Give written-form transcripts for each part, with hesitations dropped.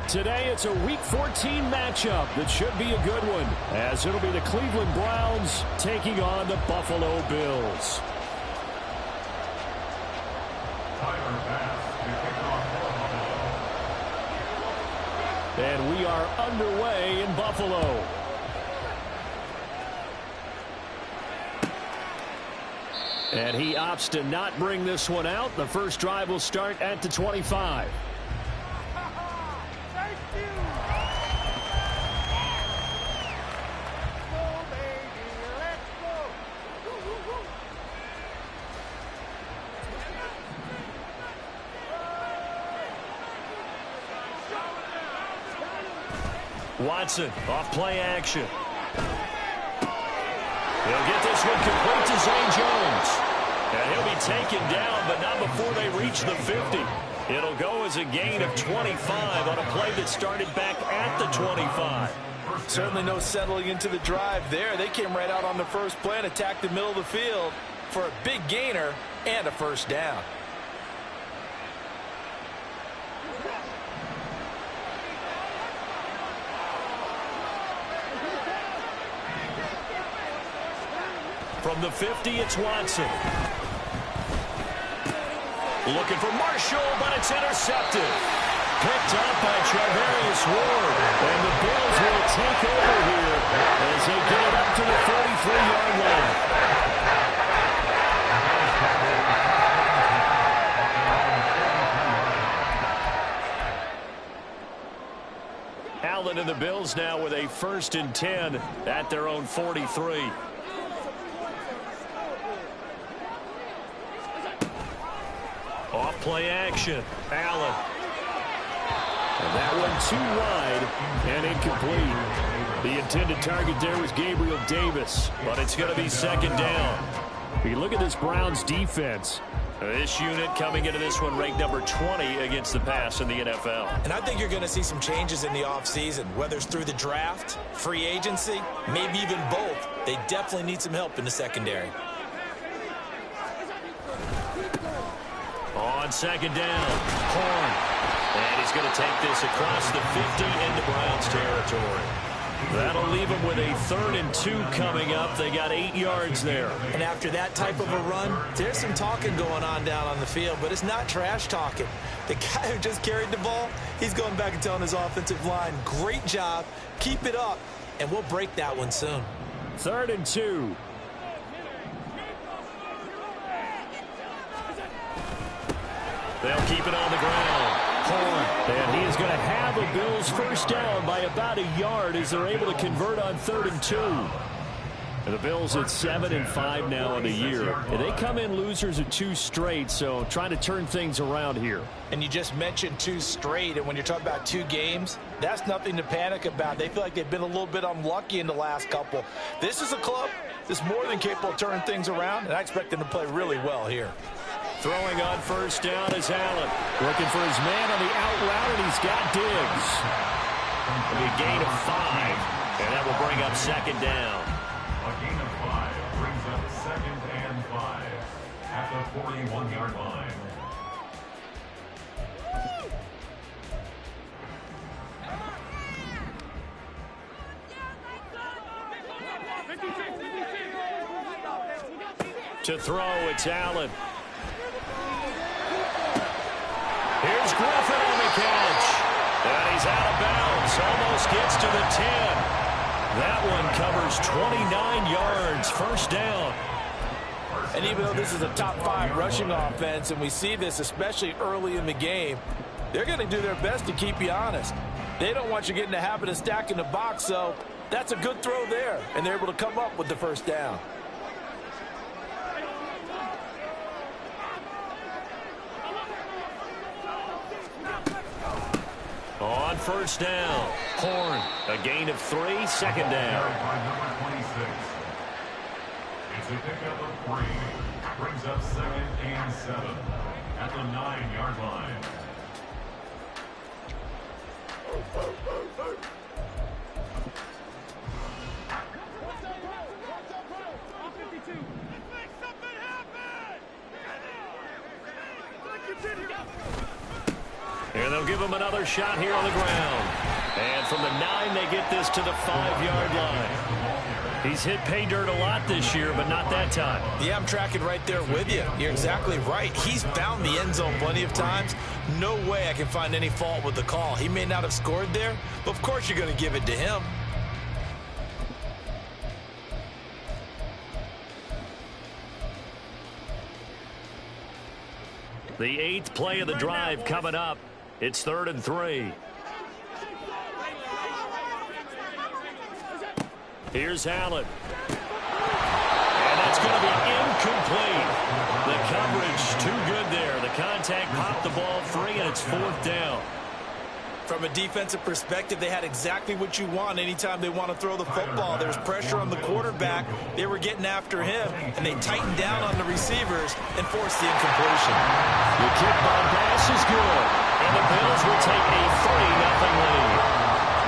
Today it's a Week 14 matchup that should be a good one, as it'll be the Cleveland Browns taking on the Buffalo Bills. And we are underway in Buffalo. And he opts to not bring this one out. The first drive will start at the 25. Watson off play action. He'll get this one complete to Zay Jones. And he'll be taken down, but not before they reach the 50. It'll go as a gain of 25 on a play that started back at the 25. Certainly no settling into the drive there. They came right out on the first play and attacked the middle of the field for a big gainer and a first down. From the 50, it's Watson. Looking for Marshall, but it's intercepted. Picked up by Travarius Ward. And the Bills will take over here as they get it up to the 43-yard line. Allen and the Bills now with a 1st and 10 at their own 43. Off play action. Allen. And that one too wide and incomplete. The intended target there was Gabriel Davis, but it's going to be 2nd down. You look at this Browns defense. This unit coming into this one ranked number 20 against the pass in the NFL. And I think you're going to see some changes in the offseason, whether it's through the draft, free agency, maybe even both. They definitely need some help in the secondary. On 2nd down, Horn. And he's going to take this across the 50 into Browns territory. That'll leave them with a 3rd and 2 coming up. They got 8 yards there. And after that type of a run, there's some talking going on down on the field, but it's not trash talking. The guy who just carried the ball, he's going back and telling his offensive line, great job, keep it up, and we'll break that one soon. 3rd and 2. They'll keep it on the ground. Horn. And he is going to have a Bills first down by about a yard as they're able to convert on 3rd and 2. And the Bills at 7 and 5 now in the year. And they come in losers of 2 straight, so trying to turn things around here. And you just mentioned 2 straight, and when you're talking about 2 games, that's nothing to panic about. They feel like they've been a little bit unlucky in the last couple. This is a club that's more than capable of turning things around, and I expect them to play really well here. Throwing on 1st down is Allen. Looking for his man on the out route, and he's got Diggs. It'll be a gain of 5, and that will bring up 2nd down. A gain of 5 brings up 2nd and 5 at the 41-yard line. To throw, it's Allen. Here's Griffin on the catch. And he's out of bounds. Almost gets to the 10. That one covers 29 yards. 1st down. And even though this is a top 5 rushing offense, and we see this especially early in the game, they're going to do their best to keep you honest. They don't want you getting the habit of stacking the box, so that's a good throw there. And they're able to come up with the 1st down. On 1st down, Horn, a gain of 3, 2nd down. It's a pickup of 3. Brings up 2nd and 7 at the 9-yard line. And they'll give him another shot here on the ground. And from the 9, they get this to the 5-yard line. He's hit pay dirt a lot this year, but not that time. Yeah, I'm tracking right there with you. You're exactly right. He's found the end zone plenty of times. No way I can find any fault with the call. He may not have scored there, but of course you're going to give it to him. The 8th play of the drive coming up. It's 3rd and 3. Here's Allen. And that's going to be incomplete. The coverage too good there. The contact popped the ball free, and it's 4th down. From a defensive perspective, they had exactly what you want anytime they want to throw the football. There's pressure on the quarterback. They were getting after him, and they tightened down on the receivers and forced the incompletion. The kickball pass is good, and the Bills will take a 3-0 lead.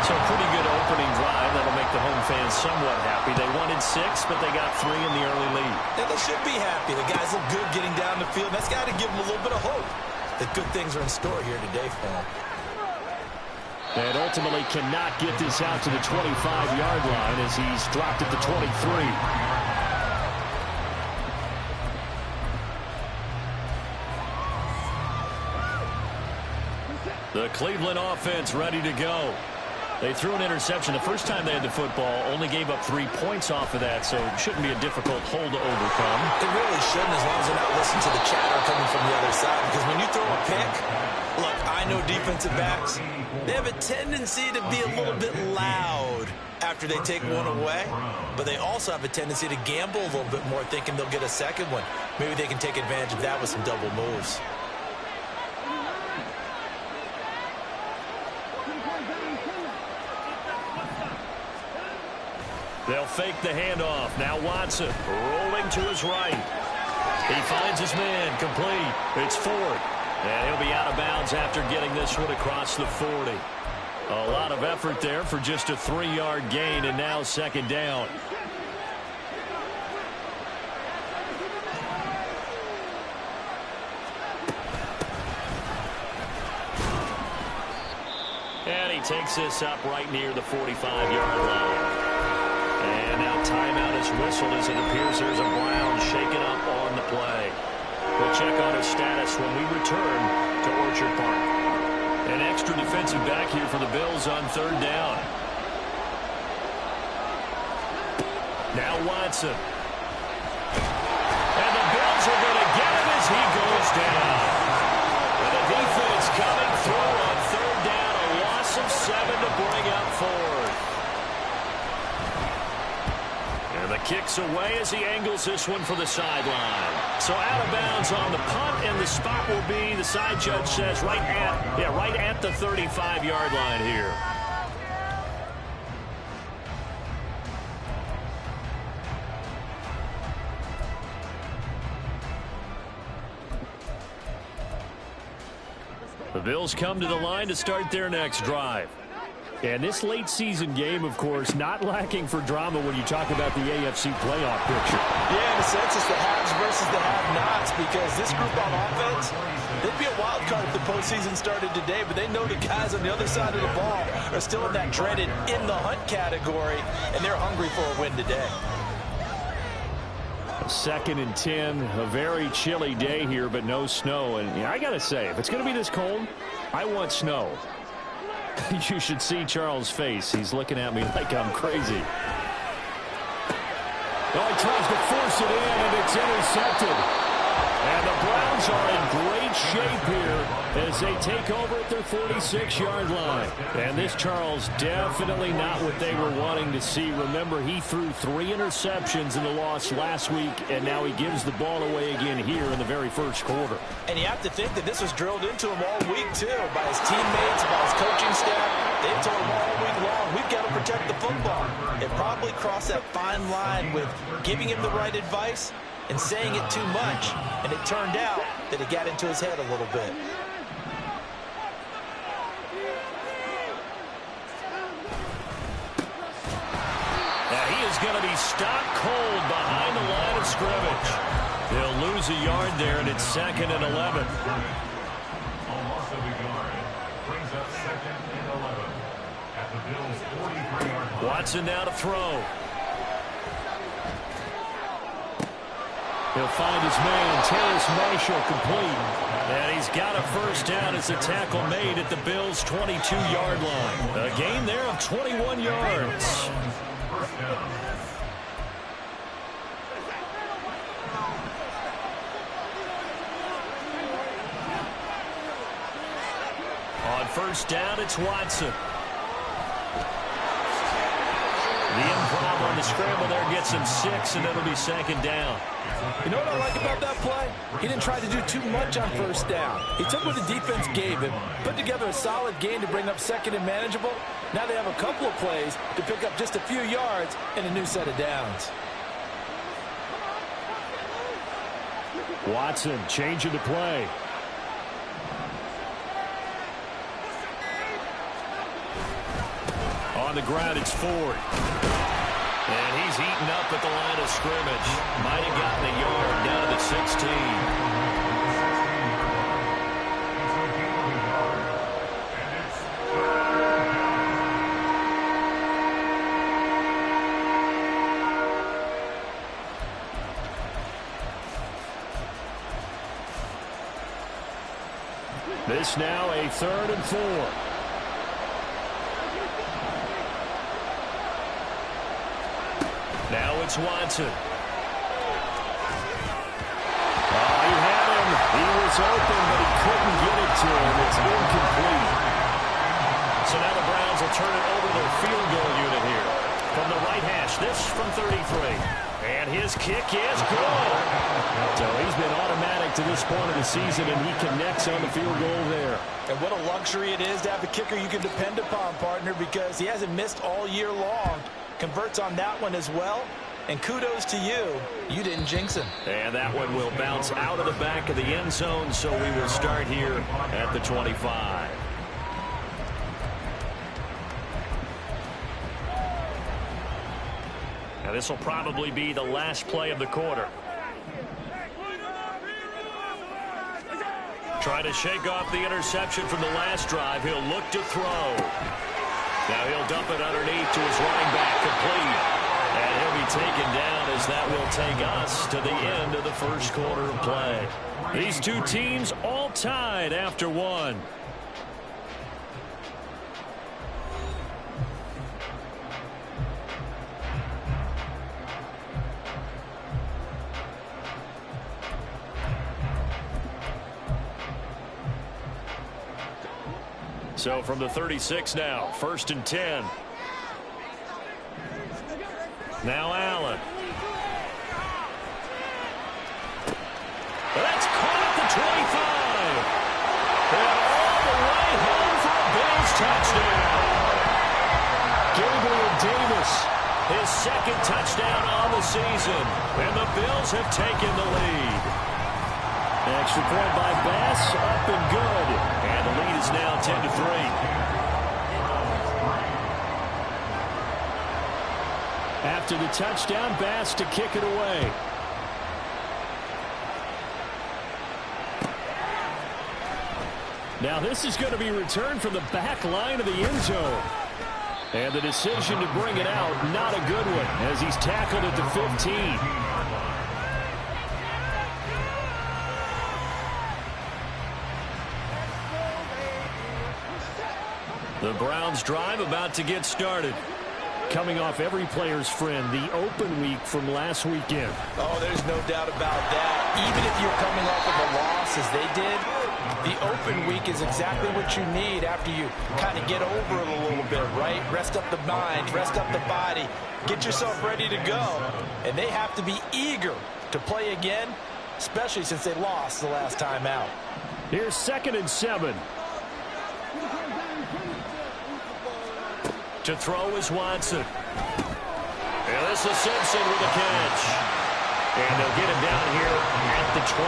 So a pretty good opening drive. That'll make the home fans somewhat happy. They wanted 6, but they got 3 in the early lead. And they should be happy. The guys look good getting down the field. That's got to give them a little bit of hope that good things are in store here today for them. And ultimately cannot get this out to the 25-yard line as he's dropped at the 23. The Cleveland offense ready to go. They threw an interception the first time they had the football, only gave up 3 points off of that, so it shouldn't be a difficult hole to overcome. It really shouldn't, as long as they're not listening to the chatter coming from the other side, because when you throw a pick, look, I know defensive backs, they have a tendency to be a little bit loud after they take one away, but they also have a tendency to gamble a little bit more, thinking they'll get a second one. Maybe they can take advantage of that with some double moves. They'll fake the handoff. Now Watson rolling to his right. He finds his man complete. It's Ford. And he'll be out of bounds after getting this one across the 40. A lot of effort there for just a 3-yard gain, and now 2nd down. And he takes this up right near the 45-yard line. And now timeout is whistled as it appears there's a Brown shaken up on the play. We'll check on his status when we return to Orchard Park. An extra defensive back here for the Bills on 3rd down. Now Watson. And the Bills are going to get him as he goes down. And the defense coming through on 3rd down. A loss of 7 to bring up 4th. And the kick's away as he angles this one for the sideline. So out of bounds on the punt, and the spot will be, the side judge says, right at the 35-yard line here. The Bills come to the line to start their next drive. And this late season game, of course, not lacking for drama when you talk about the AFC playoff picture. Yeah, in a sense, it's the haves versus the have-nots, because this group on offense, they'd be a wild card if the postseason started today, but they know the guys on the other side of the ball are still in that dreaded in-the-hunt category, and they're hungry for a win today. 2nd and 10, a very chilly day here, but no snow. And I got to say, if it's going to be this cold, I want snow. You should see Charles' face. He's looking at me like I'm crazy. Oh, he tries to force it in, and it's intercepted. And the Browns are in great shape here as they take over at their 46-yard line. And this Charles, definitely not what they were wanting to see. Remember, he threw 3 interceptions in the loss last week, and now he gives the ball away again here in the very first quarter. And you have to think that this was drilled into him all week, too, by his teammates, by his coaching staff. They've told him all week long, we've got to protect the football. It probably crossed that fine line with giving him the right advice and saying it too much, and it turned out that it got into his head a little bit. Now he is going to be stopped cold behind the line of scrimmage. They'll lose a yard there, and it's 2nd and 11. Watson now to throw. He'll find his man, Terrace Marshall, complete. And he's got a first down as a tackle made at the Bills' 22-yard line. A gain there of 21 yards. On first down, it's Watson. The improv on the scramble there gets him 6, and it'll be second down. You know what I like about that play? He didn't try to do too much on first down. He took what the defense gave him, put together a solid gain to bring up second and manageable. Now they have a couple of plays to pick up just a few yards and a new set of downs. Watson changing the play. On the ground, it's Ford. And he's eaten up at the line of scrimmage. Might have gotten a yard down to the 16. This now a 3rd and 4. Now it's Watson. Oh, he had him. He was open, but he couldn't get it to him. It's incomplete. So now the Browns will turn it over to their field goal unit here. From the right hash, this from 33. And his kick is good. So he's been automatic to this point of the season, and he connects on the field goal there. And what a luxury it is to have a kicker you can depend upon, partner, because he hasn't missed all year long. Converts on that one as well. And kudos to you. You didn't jinx him. And that one will bounce out of the back of the end zone, so we will start here at the 25. Now this will probably be the last play of the quarter. Trying to shake off the interception from the last drive. He'll look to throw. Now he'll dump it underneath to his running back, complete. And he'll be taken down as that will take us to the end of the first quarter of play. These two teams all tied after one. So from the 36 now, 1st and 10. Now Allen. That's caught at the 25. And all the way home for a Bills touchdown. Gabriel Davis, his 2nd touchdown on the season. And the Bills have taken the lead. Extra point by Bass, up and good. And the lead is now 10-3. After the touchdown, Bass to kick it away. Now this is going to be returned from the back line of the end zone. And the decision to bring it out, not a good one, as he's tackled at the 15. The Browns drive about to get started. Coming off every player's friend, the open week from last weekend. Oh, there's no doubt about that. Even if you're coming off of a loss as they did, the open week is exactly what you need after you kind of get over it a little bit, right? Rest up the mind, rest up the body, get yourself ready to go. And they have to be eager to play again, especially since they lost the last time out. Here's 2nd and 7. To throw is Watson. And this is Simpson with a catch. And they'll get him down here at the 23.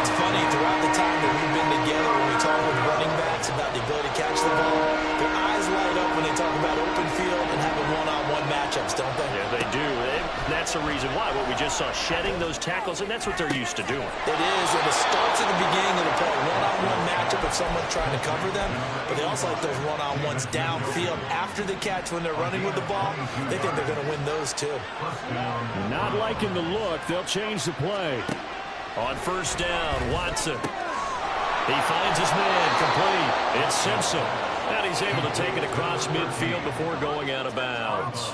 It's funny, throughout the time that we've been together, when we talk with running backs about the ability to catch the ball, their eyes light up when they talk about open field and having one-on-one matchups, don't they? Yeah, they do. That's the reason why. What we just saw, shedding those tackles, and that's what they're used to doing. It is, and it starts at the beginning of the play. One-on-one matchup if someone's trying to cover them, but they also like those one-on-ones downfield after the catch when they're running with the ball. They think they're going to win those too. Not liking the look. They'll change the play. On first down, Watson. He finds his man complete. It's Simpson. And he's able to take it across midfield before going out of bounds.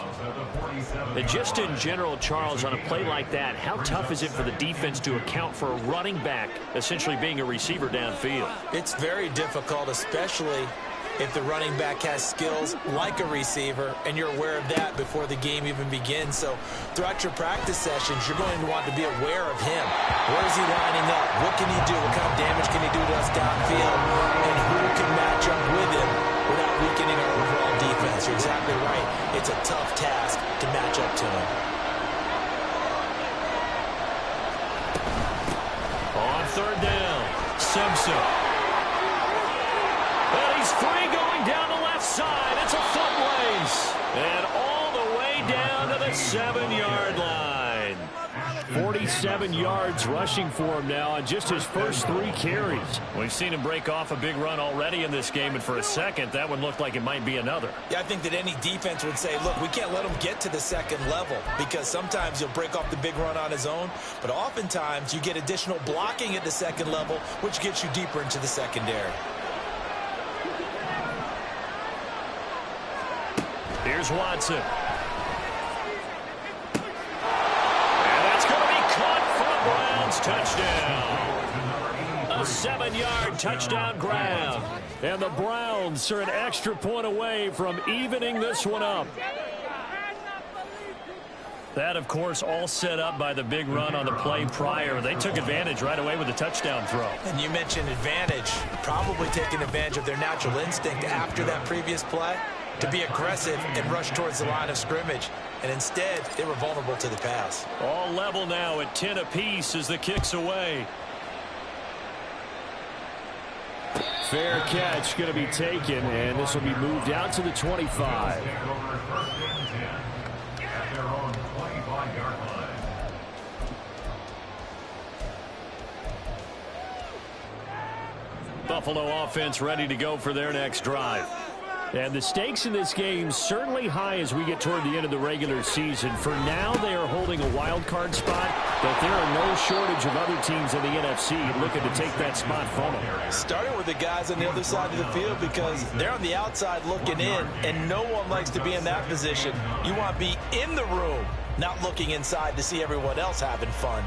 And just in general, Charles, on a play like that, how tough is it for the defense to account for a running back essentially being a receiver downfield? It's very difficult, especially if the running back has skills like a receiver, and you're aware of that before the game even begins. So throughout your practice sessions, you're going to want to be aware of him. Where is he lining up? What can he do? What kind of damage can he do to us downfield? And who can match up with him without weakening our overall defense? You're exactly right. It's a tough task to match up to him. On third down, Simpson. And he's free going down the left side. It's a foot race. And all the way down to the 7-yard line. 47 yards rushing for him now on just his first 3 carries. We've seen him break off a big run already in this game, and for a second, that one looked like it might be another. Yeah, I think that any defense would say, look, we can't let him get to the second level, because sometimes he'll break off the big run on his own, but oftentimes you get additional blocking at the second level, which gets you deeper into the secondary. Here's Watson. And that's going to be caught for a Browns touchdown. A 7-yard touchdown grab. And the Browns are an extra point away from evening this one up. That, of course, all set up by the big run on the play prior. They took advantage right away with the touchdown throw. And you mentioned advantage. Probably taking advantage of their natural instinct after that previous play to be aggressive and rush towards the line of scrimmage. And instead, they were vulnerable to the pass. All level now at 10 apiece as the kick's away. Fair catch going to be taken, and this will be moved out to the 25. Buffalo offense ready to go for their next drive. And the stakes in this game certainly high as we get toward the end of the regular season. For now, they are holding a wild card spot, but there are no shortage of other teams in the NFC looking to take that spot from them. Starting with the guys on the other side of the field, because they're on the outside looking in, and no one likes to be in that position. You want to be in the room, not looking inside to see everyone else having fun.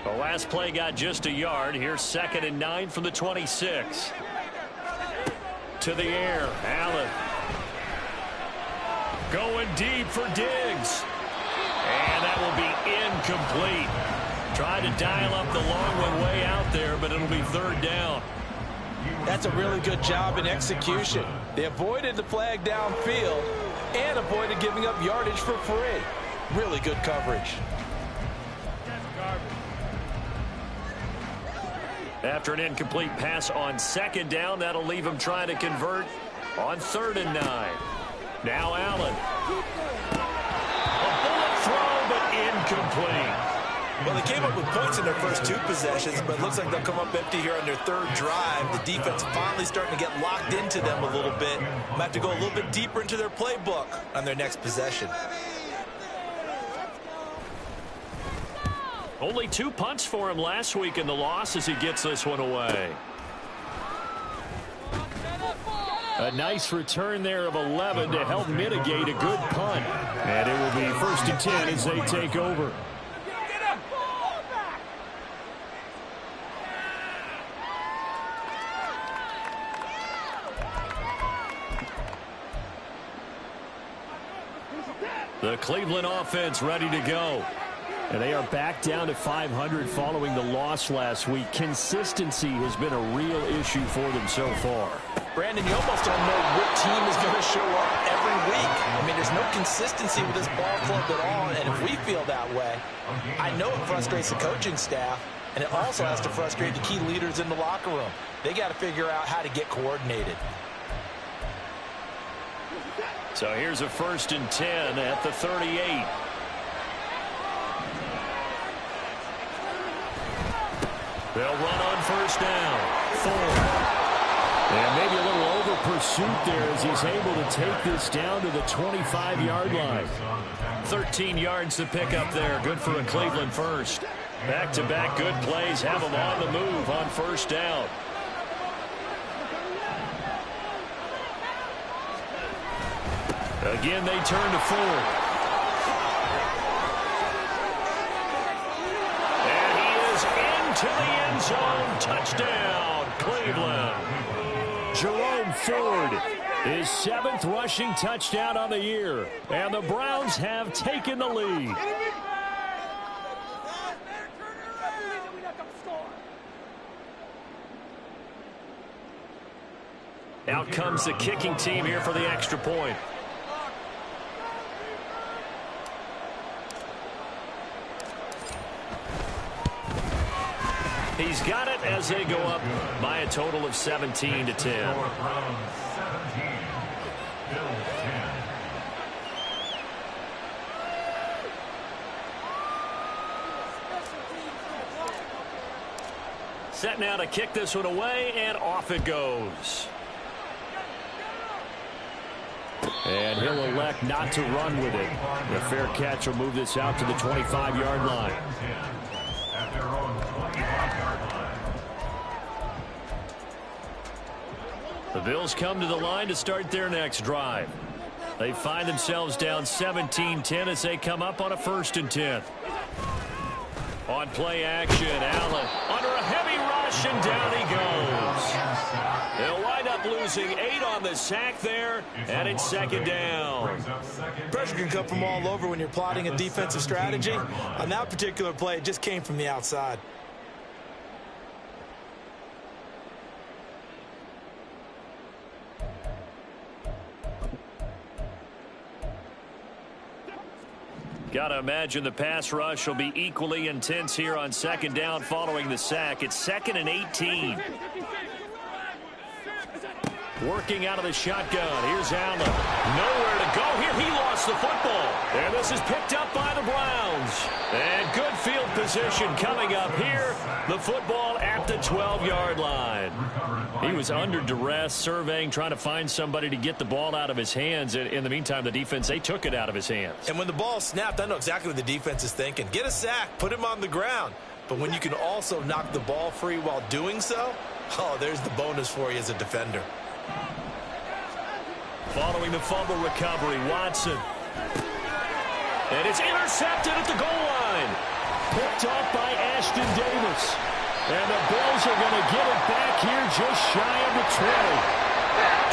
The last play got just a yard. Here's 2nd and 9 from the 26. To the air, Allen. Going deep for Diggs. And that will be incomplete. Tried to dial up the long one way out there, but it'll be 3rd down. That's a really good job in execution. They avoided the flag downfield and avoided giving up yardage for free. Really good coverage. After an incomplete pass on 2nd down, that'll leave him trying to convert on 3rd and 9. Now Allen. A bullet throw, but incomplete. Well, they came up with points in their first 2 possessions, but it looks like they'll come up empty here on their 3rd drive. The defense finally starting to get locked into them a little bit. Might have to go a little bit deeper into their playbook on their next possession. Only 2 punts for him last week in the loss as he gets this one away. A nice return there of 11 to help mitigate a good punt. And it will be 1st and 10 as they take over. The Cleveland offense ready to go. And they are back down to 500 following the loss last week. Consistency has been a real issue for them so far. Brandon, you almost don't know what team is going to show up every week. I mean, there's no consistency with this ball club at all, and if we feel that way, I know it frustrates the coaching staff, and it also has to frustrate the key leaders in the locker room. They got to figure out how to get coordinated. So here's a 1st and 10 at the 38. They'll run on 1st down. Ford. And maybe a little over pursuit there as he's able to take this down to the 25-yard line. 13 yards to pick up there. Good for a Cleveland first. Back-to-back good plays have them on the move on 1st down. Again, they turn to Ford. And he is into the end zone. Touchdown, Cleveland. Jerome Ford, his 7th rushing touchdown on the year. And the Browns have taken the lead. Out comes the kicking team here for the extra point. He's got it as they go up by a total of 17-10. Set now to kick this one away, and off it goes. And he'll elect not to run with it. The fair catch will move this out to the 25-yard line. The Bills come to the line to start their next drive. They find themselves down 17-10 as they come up on a 1st and 10. On play action, Allen under a heavy rush, and down he goes. They'll wind up losing 8 on the sack there, and it's 2nd down. Pressure can come from all over when you're plotting a defensive strategy. On that particular play, it just came from the outside. Got to imagine the pass rush will be equally intense here on 2nd down following the sack. It's 2nd and 18. Working out of the shotgun. Here's Allen. Nowhere to go here. He lost the football. And this is picked up by the Browns. And good field position coming up here. The football at the 12-yard line. He was under duress, surveying, trying to find somebody to get the ball out of his hands. In the meantime, the defense, they took it out of his hands. And when the ball snapped, I know exactly what the defense is thinking. Get a sack, put him on the ground. But when you can also knock the ball free while doing so, oh, there's the bonus for you as a defender. Following the fumble recovery, Watson. And it's intercepted at the goal line. Picked up by Ashton Davis. And the Bills are going to get it back here just shy of the 20.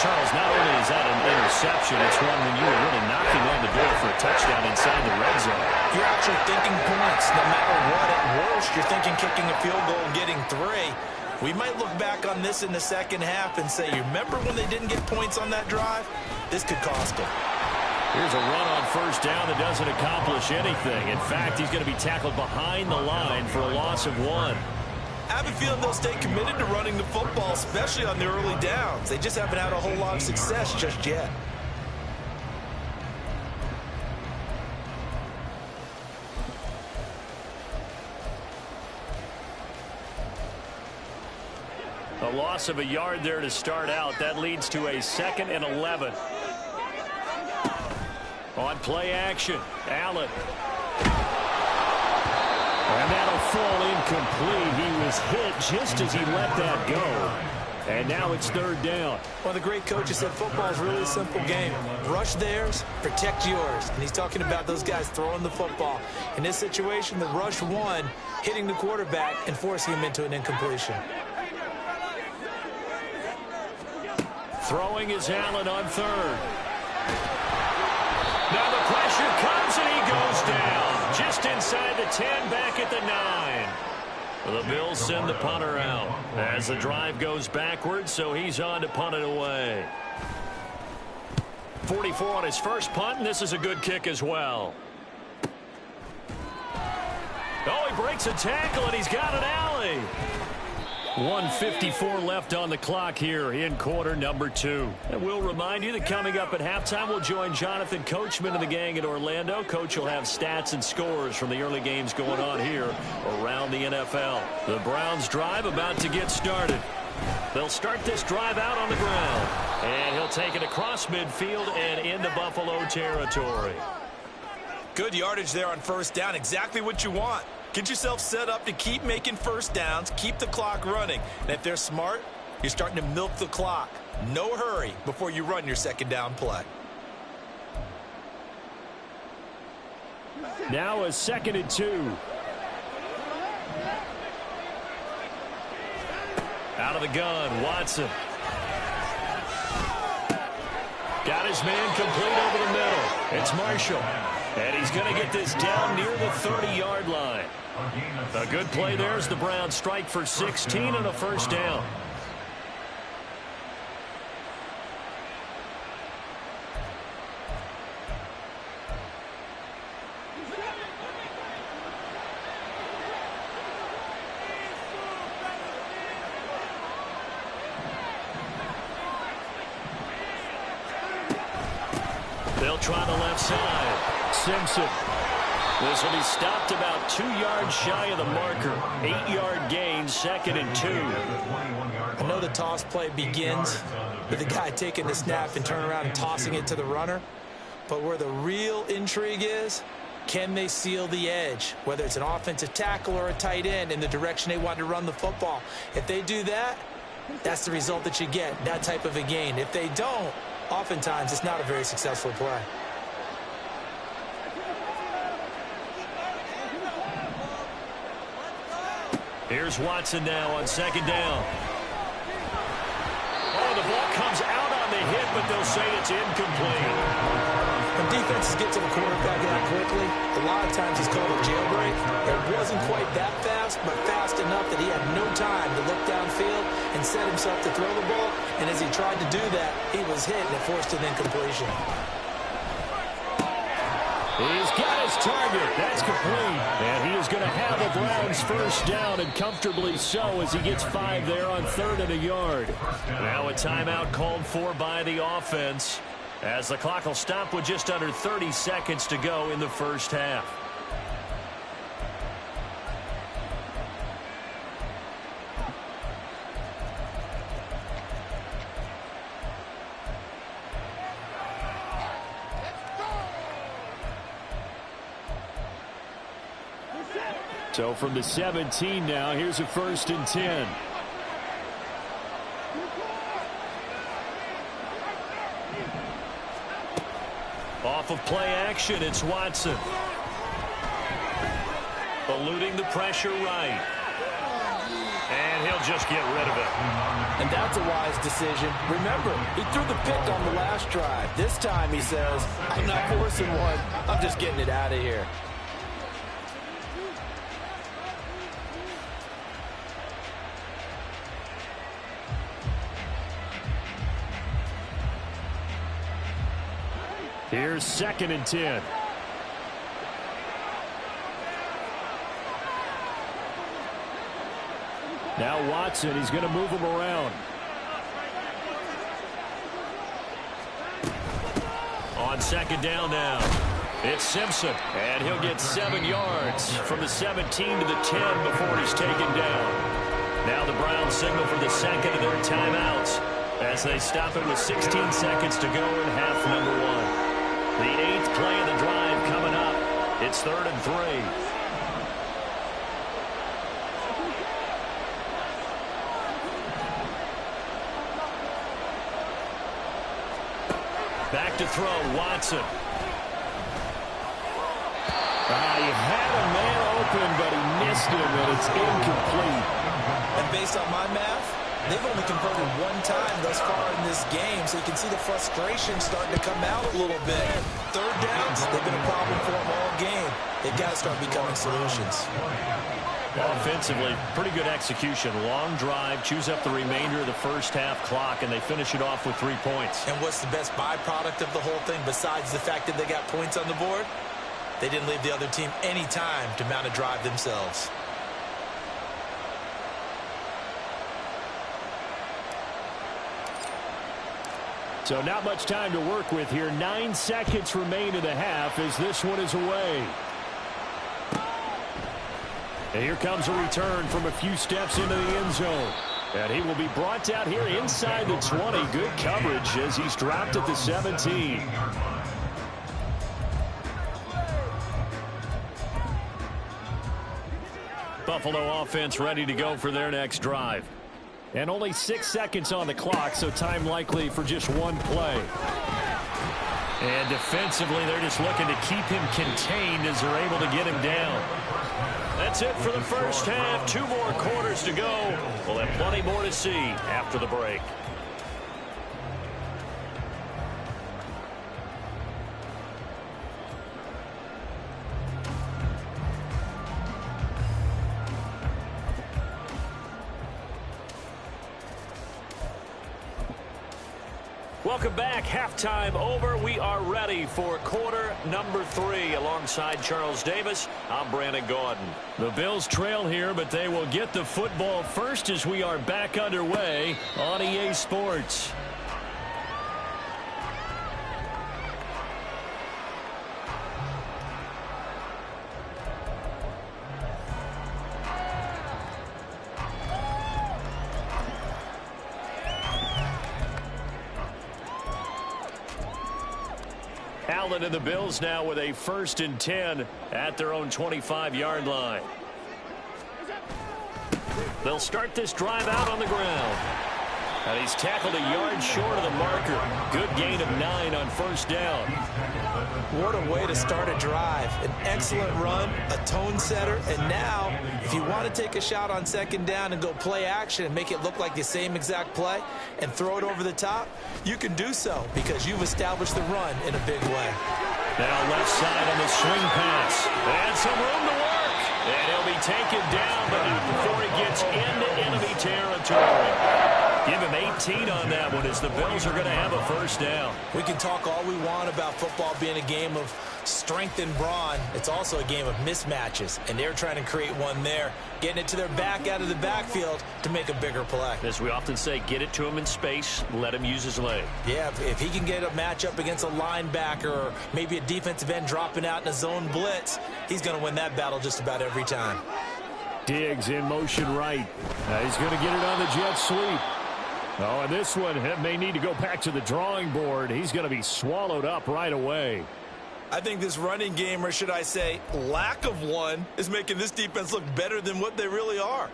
Charles, not only is that an interception, it's one when you were really knocking on the door for a touchdown inside the red zone. You're actually thinking points. No matter what, at worst, you're thinking kicking a field goal and getting 3. We might look back on this in the second half and say, you remember when they didn't get points on that drive? This could cost them. Here's a run on 1st down that doesn't accomplish anything. In fact, he's going to be tackled behind the line for a loss of 1. I have a feeling they'll stay committed to running the football, especially on the early downs. They just haven't had a whole lot of success just yet. A loss of a yard there to start out. That leads to a 2nd and 11. On play action, Allen. And that'll fall incomplete. He was hit just as he let that go. And now it's 3rd down. One of the great coaches said football is really a simple game. Rush theirs, protect yours. And he's talking about those guys throwing the football. In this situation, the rush won, hitting the quarterback and forcing him into an incompletion. Throwing is Allen on 3rd. Now the pressure comes and he goes down. Just inside the 10, back at the 9. The Bills send the punter out as the drive goes backwards, so he's on to punt it away. 44 on his first punt, and this is a good kick as well. Oh, he breaks a tackle, and he's got an alley. 1:54 left on the clock here in quarter number 2. And we'll remind you that coming up at halftime, we'll join Jonathan Coachman and the gang in Orlando. Coach will have stats and scores from the early games going on here around the NFL. The Browns drive about to get started. They'll start this drive out on the ground. And he'll take it across midfield and into Buffalo territory. Good yardage there on first down. Exactly what you want. Get yourself set up to keep making first downs, keep the clock running. And if they're smart, you're starting to milk the clock. No hurry before you run your second down play. Now a 2nd and 2. Out of the gun, Watson. Got his man complete over the middle. It's Marshall. And he's going to get this down near the 30-yard line. A good play there as the Browns strike for 16 and a first down. They'll try the left side. Simpson. This will be stopped about 2 yards shy of the marker. 8-yard gain, 2nd and 2. I know the toss play begins with the guy taking the snap and turning around and tossing it to the runner. But where the real intrigue is, can they seal the edge? Whether it's an offensive tackle or a tight end in the direction they want to run the football. If they do that, that's the result that you get, that type of a gain. If they don't, oftentimes it's not a very successful play. Here's Watson now on 2nd down. Oh, the ball comes out on the hit, but they'll say it's incomplete. When defenses get to the quarterback that quickly, a lot of times it's called a jailbreak. It wasn't quite that fast, but fast enough that he had no time to look downfield and set himself to throw the ball. And as he tried to do that, he was hit and it forced an incompletion. He's got his target. That's complete. And he is going to have the Browns first down, and comfortably so, as he gets 5 there on 3rd and a yard. Now a timeout called for by the offense, as the clock will stop with just under 30 seconds to go in the first half. So from the 17 now, here's a 1st and 10. Off of play action, it's Watson. Eluding the pressure right. And he'll just get rid of it. And that's a wise decision. Remember, he threw the pick on the last drive. This time he says, I'm not forcing one. I'm just getting it out of here. Here's 2nd and 10. Now Watson, he's going to move him around. On 2nd down now, it's Simpson. And he'll get 7 yards from the 17 to the 10 before he's taken down. Now the Browns signal for the 2nd of their timeouts as they stop it with 16 seconds to go in half number 1. The 8th play of the drive coming up. It's 3rd and 3. Back to throw, Watson. He had a man open, but he missed him, and it's incomplete. And based on my math, they've only converted 1 time thus far in this game, so you can see the frustration starting to come out a little bit. 3rd downs, they've been a problem for them all game. They've got to start becoming solutions. Offensively, pretty good execution. Long drive, chews up the remainder of the first half clock, and they finish it off with 3 points. And what's the best byproduct of the whole thing besides the fact that they got points on the board? They didn't leave the other team any time to mount a drive themselves. So not much time to work with here. 9 seconds remain in the half as this one is away. And here comes a return from a few steps into the end zone. And he will be brought down here inside the 20. Good coverage as he's dropped at the 17. Buffalo offense ready to go for their next drive. And only 6 seconds on the clock, so time likely for just one play. And defensively, they're just looking to keep him contained as they're able to get him down. That's it for the first half. 2 more quarters to go. We'll have plenty more to see after the break. Welcome back. Halftime over. We are ready for quarter number 3. Alongside Charles Davis, I'm Brandon Gaudin. The Bills trail here, but they will get the football first as we are back underway on EA Sports. Allen and the Bills now with a 1st and 10 at their own 25-yard line. They'll start this drive out on the ground. And he's tackled a yard short of the marker. Good gain of 9 on 1st down. What a way to start a drive. An excellent run, a tone setter, and now if you want to take a shot on 2nd down and go play action and make it look like the same exact play and throw it over the top, you can do so because you've established the run in a big way. Now left side on the swing pass. And some room to work. And he'll be taken down, but not before he gets into enemy territory. Give him 18 on that one as the Bills are going to have a 1st down. We can talk all we want about football being a game of strength and brawn. It's also a game of mismatches, and they're trying to create one there, getting it to their back out of the backfield to make a bigger play. As we often say, get it to him in space, let him use his leg. Yeah, if he can get a matchup against a linebacker or maybe a defensive end dropping out in a zone blitz, he's going to win that battle just about every time. Diggs in motion right. He's going to get it on the jet sweep. Oh, and this one may need to go back to the drawing board. He's going to be swallowed up right away. I think this running game, or should I say lack of one, is making this defense look better than what they really are.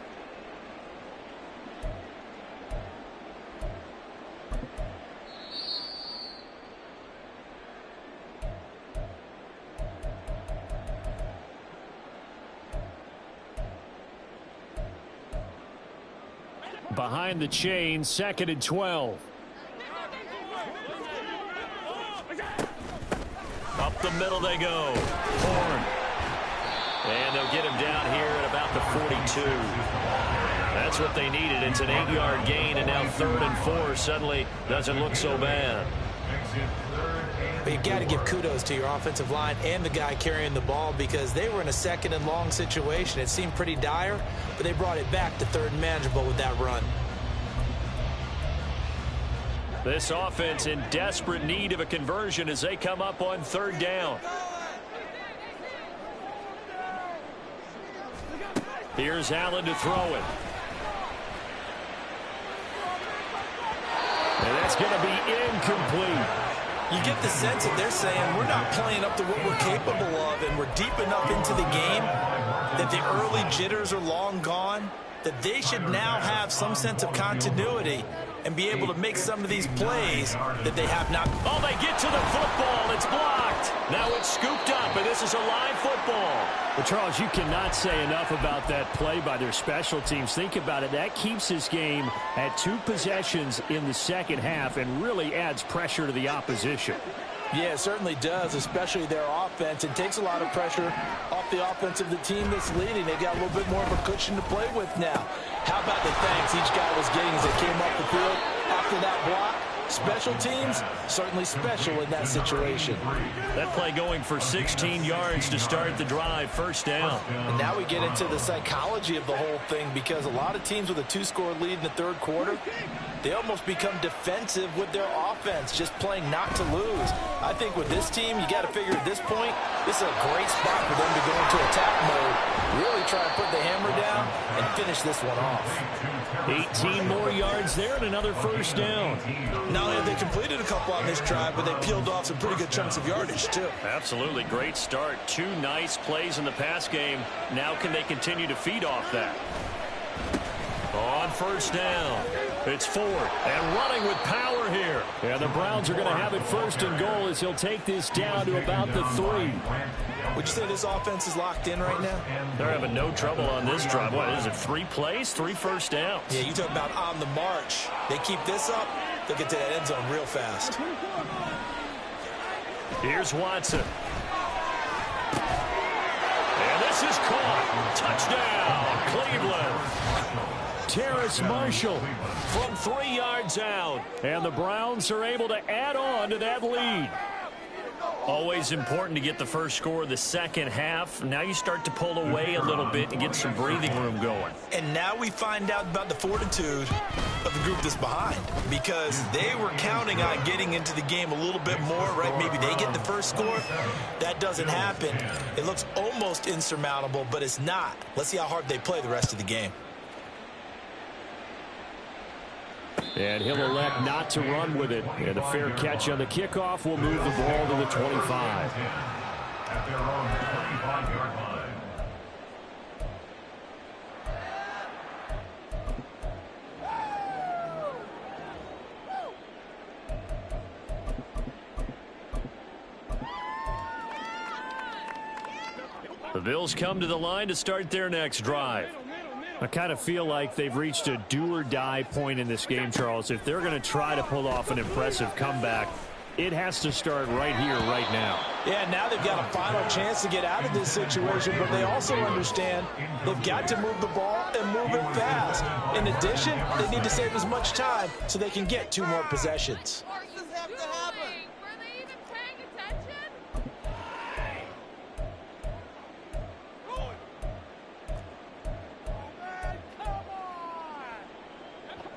Behind the chain, 2nd and 12. Up the middle they go. Horn. And they'll get him down here at about the 42. That's what they needed. It's an 8-yard gain, and now 3rd and 4 suddenly doesn't look so bad. But you've got to give kudos to your offensive line and the guy carrying the ball because they were in a 2nd and long situation. It seemed pretty dire, but they brought it back to 3rd and manageable with that run. This offense in desperate need of a conversion as they come up on 3rd down. Here's Allen to throw it. And that's going to be incomplete. You get the sense that they're saying we're not playing up to what we're capable of, and we're deep enough into the game that the early jitters are long gone, that they should now have some sense of continuity and be able to make some of these plays that they have not. Oh, they get to the football. It's blocked. Now it's scooped up, and this is a live football. Well, Charles, you cannot say enough about that play by their special teams. Think about it. That keeps this game at 2 possessions in the 2nd half and really adds pressure to the opposition. Yeah, it certainly does, especially their offense. It takes a lot of pressure off the offense of the team that's leading. They've got a little bit more of a cushion to play with now. How about the thanks each guy was getting as they came up the field after that block? Special teams, certainly special in that situation. That play going for 16 yards to start the drive, first down. And now we get into the psychology of the whole thing, because a lot of teams with a 2-score lead in the third quarter, they almost become defensive with their offense, just playing not to lose. I think with this team, you got to figure at this point, this is a great spot for them to go into attack mode, really try and put the hammer down and finish this one off. 18 more yards there and another first down. Not only have they completed a couple on this drive, but they peeled off some pretty good chunks of yardage, too. Absolutely great start. 2 nice plays in the pass game. Now can they continue to feed off that? On first down, it's Ford, and running with power here. And the Browns are going to have it first and goal as he'll take this down to about the 3. Would you say this offense is locked in right now? They're having no trouble on this drive. What is it, 3 plays, 3 first downs? Yeah, you talk about on the march. They keep this up, they'll get to that end zone real fast. Here's Watson. And this is caught. Touchdown, Cleveland. Terrace Marshall from 3 yards out. And the Browns are able to add on to that lead. Always important to get the first score of the second half. Now you start to pull away a little bit and get some breathing room going. And now we find out about the fortitude of the group that's behind, because they were counting on getting into the game a little bit more, right? Maybe they get the first score. That doesn't happen. It looks almost insurmountable, but it's not. Let's see how hard they play the rest of the game. And he'll elect not to run with it. And a fair catch on the kickoff will move the ball to the 25. At their own 25-yard line. The Bills come to the line to start their next drive. I kind of feel like they've reached a do-or-die point in this game, Charles. If they're going to try to pull off an impressive comeback, it has to start right here, right now. Yeah, now they've got a final chance to get out of this situation, but they also understand they've got to move the ball and move it fast. In addition, they need to save as much time so they can get 2 more possessions.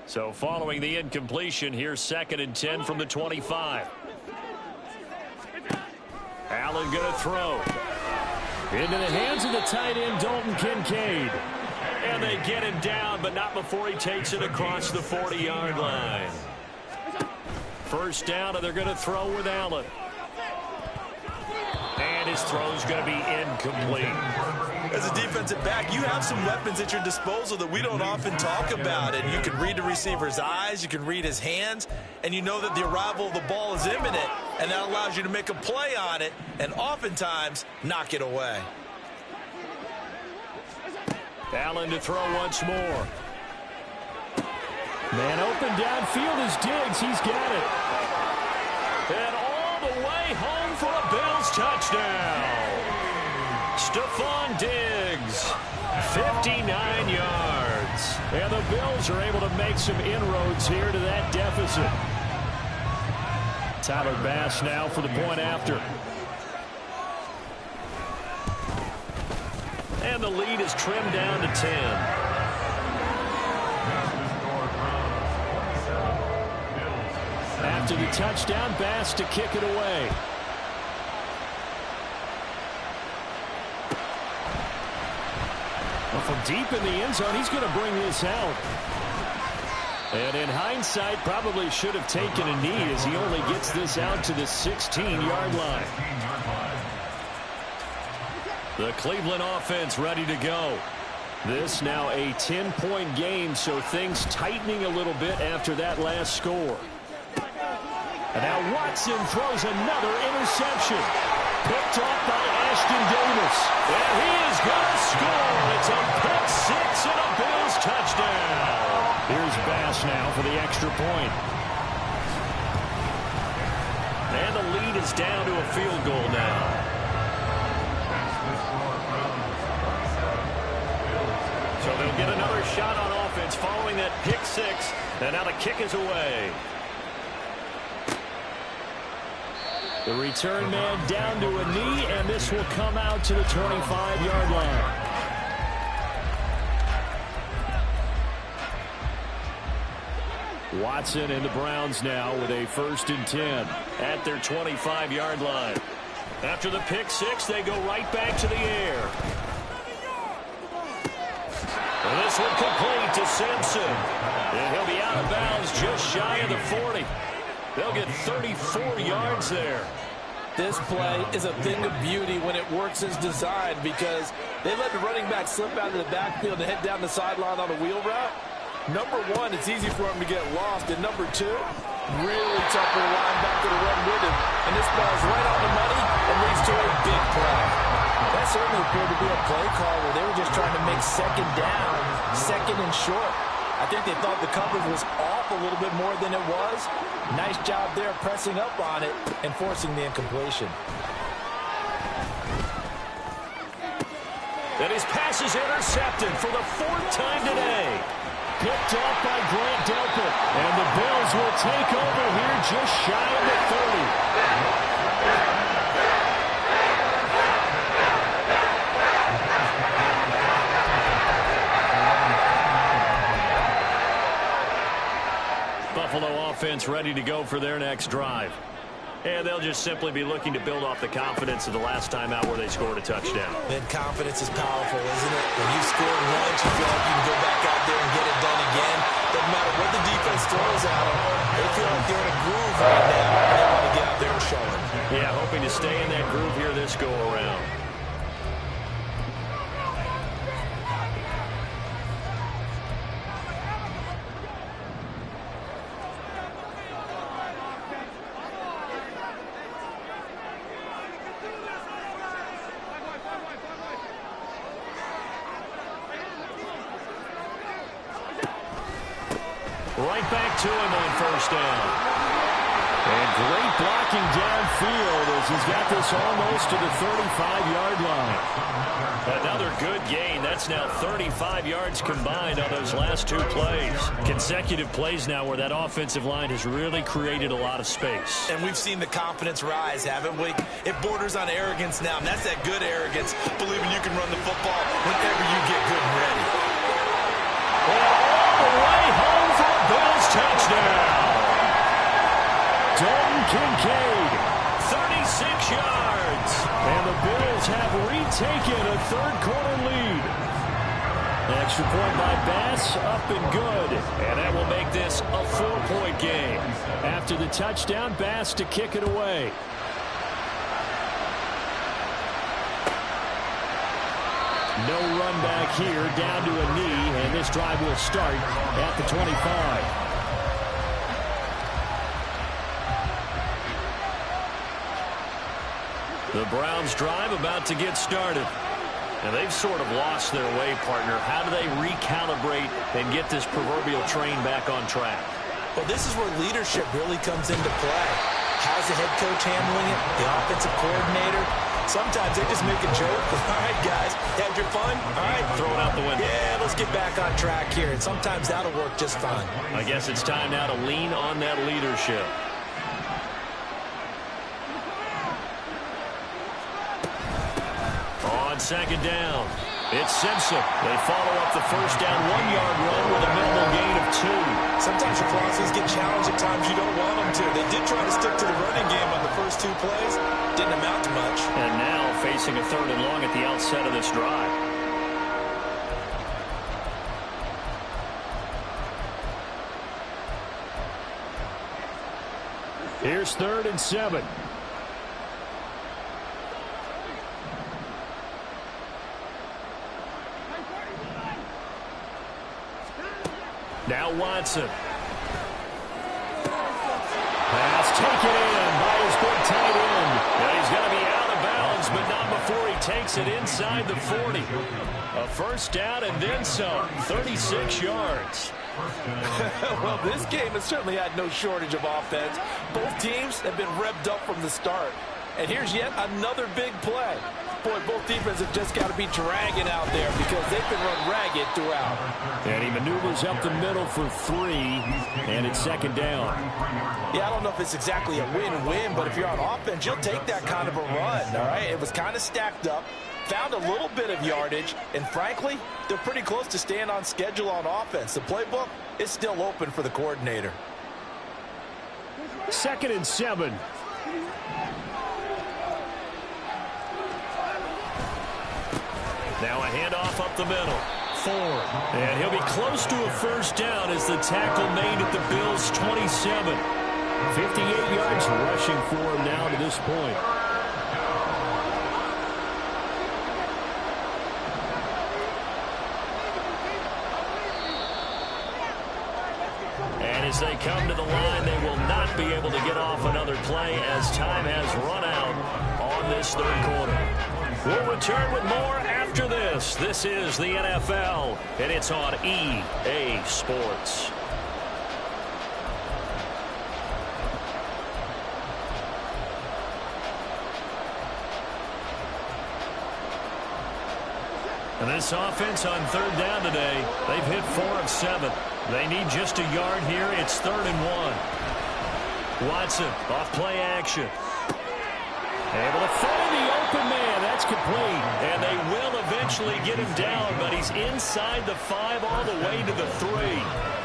So following the incompletion, here's 2nd and 10 from the 25. Allen going to throw. Into the hands of the tight end, Dalton Kincaid. And they get him down, but not before he takes it across the 40-yard line. First down, and they're going to throw with Allen. And his throw's going to be incomplete. As a defensive back, you have some weapons at your disposal that we don't often talk about. And you can read the receiver's eyes, you can read his hands, and you know that the arrival of the ball is imminent, and that allows you to make a play on it and oftentimes knock it away. Allen to throw once more. Man open downfield is Diggs. He's got it. And all the way home for a Bills touchdown. Stephon Diggs, 59 yards. And the Bills are able to make some inroads here to that deficit. Tyler Bass now for the point after. And the lead is trimmed down to 10. After the touchdown, Bass to kick it away. Well, from deep in the end zone, he's going to bring this out. And in hindsight, probably should have taken a knee as he only gets this out to the 16-yard line. The Cleveland offense ready to go. This now a 10-point game, so things tightening a little bit after that last score. And now Watson throws another interception. Picked off by Ashton Davis. And he is going to score. It's a pick six and a Bills touchdown. Here's Bass now for the extra point. And the lead is down to a field goal now. So they'll get another shot on offense following that pick six. And now the kick is away. The return man down to a knee, and this will come out to the 25-yard line. Watson and the Browns now with a 1st and 10 at their 25-yard line. After the pick six, they go right back to the air. And this one complete to Simpson. And he'll be out of bounds just shy of the 40. They'll get 34 yards there. This play is a thing of beauty when it works as designed because they let the running back slip out of the backfield and head down the sideline on a wheel route. Number one, it's easy for him to get lost. And number two, really tough for the linebacker to run with him. And this ball's right on the money and leads to a big play. That certainly appeared to be a play call where they were just trying to make second down, second and short. I think they thought the coverage was off a little bit more than it was. Nice job there pressing up on it and forcing the incompletion. And his pass is intercepted for the 4th time today. Picked off by Grant Delpit. And the Bills will take over here just shy of the 30. Buffalo offense ready to go for their next drive. And they'll just simply be looking to build off the confidence of the last time out where they scored a touchdown. And confidence is powerful, isn't it? When you scored once, you feel like you can go back out there and get it done again. Doesn't matter what the defense throws at them. They feel like they're in a groove right now, and they want to get out there and show it. Yeah, hoping to stay in that groove here this go-around. Right back to him on 1st down. And great blocking downfield as he's got this almost to the 35-yard line. Another good gain. That's now 35 yards combined on those last 2 plays. Consecutive plays now where that offensive line has really created a lot of space. And we've seen the confidence rise, haven't we? It borders on arrogance now, and that's that good arrogance, believing you can run the football whenever you get good and ready. All the way home for a Bills touchdown. Dalton Kincaid, 36 yards. And the Bills have retaken a 3rd-quarter lead. Extra point by Bass, up and good. And that will make this a 4-point game. After the touchdown, Bass to kick it away. No run back here, down to a knee, and this drive will start at the 25. The Browns drive about to get started. And they've sort of lost their way, partner. How do they recalibrate and get this proverbial train back on track? Well, this is where leadership really comes into play. How's the head coach handling it? The offensive coordinator? Sometimes they just make a joke. All right, guys, had your fun? All right. Throw it out the window. Yeah, let's get back on track here. And sometimes that'll work just fine. I guess it's time now to lean on that leadership. On 2nd down, it's Simpson. They follow up the 1st down 1-yard run with a minimal gain of 2. Sometimes your crosses get challenged at times you don't want them to. They did try to stick to the running game on the first 2 plays. Didn't amount to much. And now facing a 3rd and long at the outset of this drive. Here's 3rd and 7. Now Watson. Pass taken in by his big tight end. Now he's going to be out of bounds, but not before he takes it inside the 40. A 1st down and then some. 36 yards. Well, this game has certainly had no shortage of offense. Both teams have been revved up from the start. And here's yet another big play. point, both defenses just got to be dragging out there because they've been run ragged throughout. And he maneuvers up the middle for 3, and it's second down. Yeah, I don't know if it's exactly a win-win, but if you're on offense, you'll take that kind of a run, all right? It was kind of stacked up, found a little bit of yardage, and frankly, they're pretty close to staying on schedule on offense. The playbook is still open for the coordinator. 2nd and 7. Now a handoff up the middle. Ford. And he'll be close to a first down as the tackle made at the Bills' 27. 58 yards rushing for him now to this point. And as they come to the line, they will not be able to get off another play as time has run out on this third quarter. We'll return with more after this. This is the NFL, and it's on EA Sports. And this offense on third down today, they've hit 4 of 7. They need just a yard here. It's 3rd and 1. Watson off play action. Able to find the open man. That's complete. And they will eventually get him down, but he's inside the 5 all the way to the 3.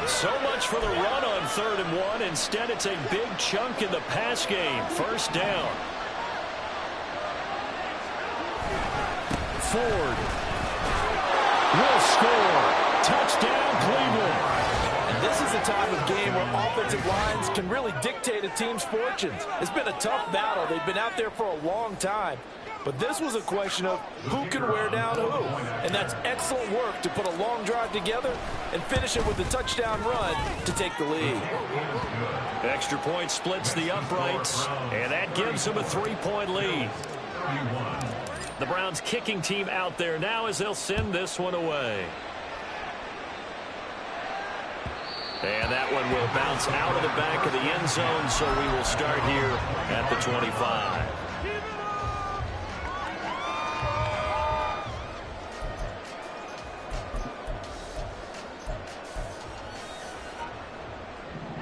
So much for the run on 3rd and 1. Instead, it's a big chunk in the pass game. First down. Ford will score. Touchdown, Cleveland. And this is a time of game where offensive lines can really dictate a team's fortunes. It's been a tough battle. They've been out there for a long time. But this was a question of who can wear down who. And that's excellent work to put a long drive together and finish it with a touchdown run to take the lead. Extra point splits the uprights, and that gives them a 3-point lead. The Browns kicking team out there now as they'll send this one away. And that one will bounce out of the back of the end zone, so we will start here at the 25.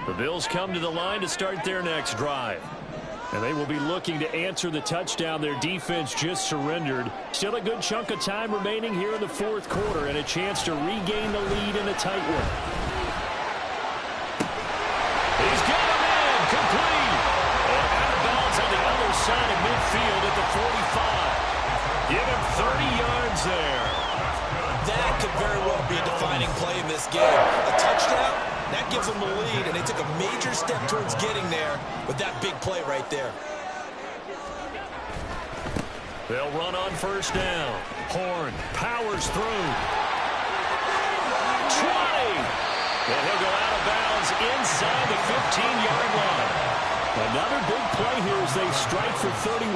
The Bills come to the line to start their next drive. And they will be looking to answer the touchdown their defense just surrendered. Still a good chunk of time remaining here in the 4th quarter and a chance to regain the lead in a tight one. He's got him in, complete. And out of bounds on the other side of midfield at the 45. Give him 30 yards there. That could very well be a defining play in this game. A touchdown, that gives them the lead, and they took a major step towards getting there with that big play right there. They'll run on first down. Horn powers through. 20. And he'll go out of bounds inside the 15-yard line. Another big play here as they strike for 31.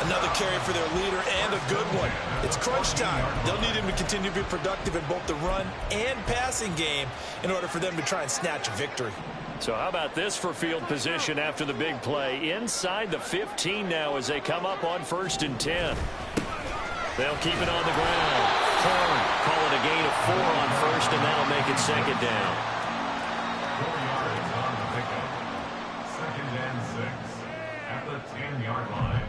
Another carry for their leader and a good one. It's crunch time. They'll need him to continue to be productive in both the run and passing game in order for them to try and snatch a victory. So how about this for field position after the big play? Inside the 15 now as they come up on 1st and 10. They'll keep it on the ground. Horn call it a gain of 4 on 1st, and that'll make it 2nd down. 4 yards on the pickup. 2nd and 6 at the 10-yard line.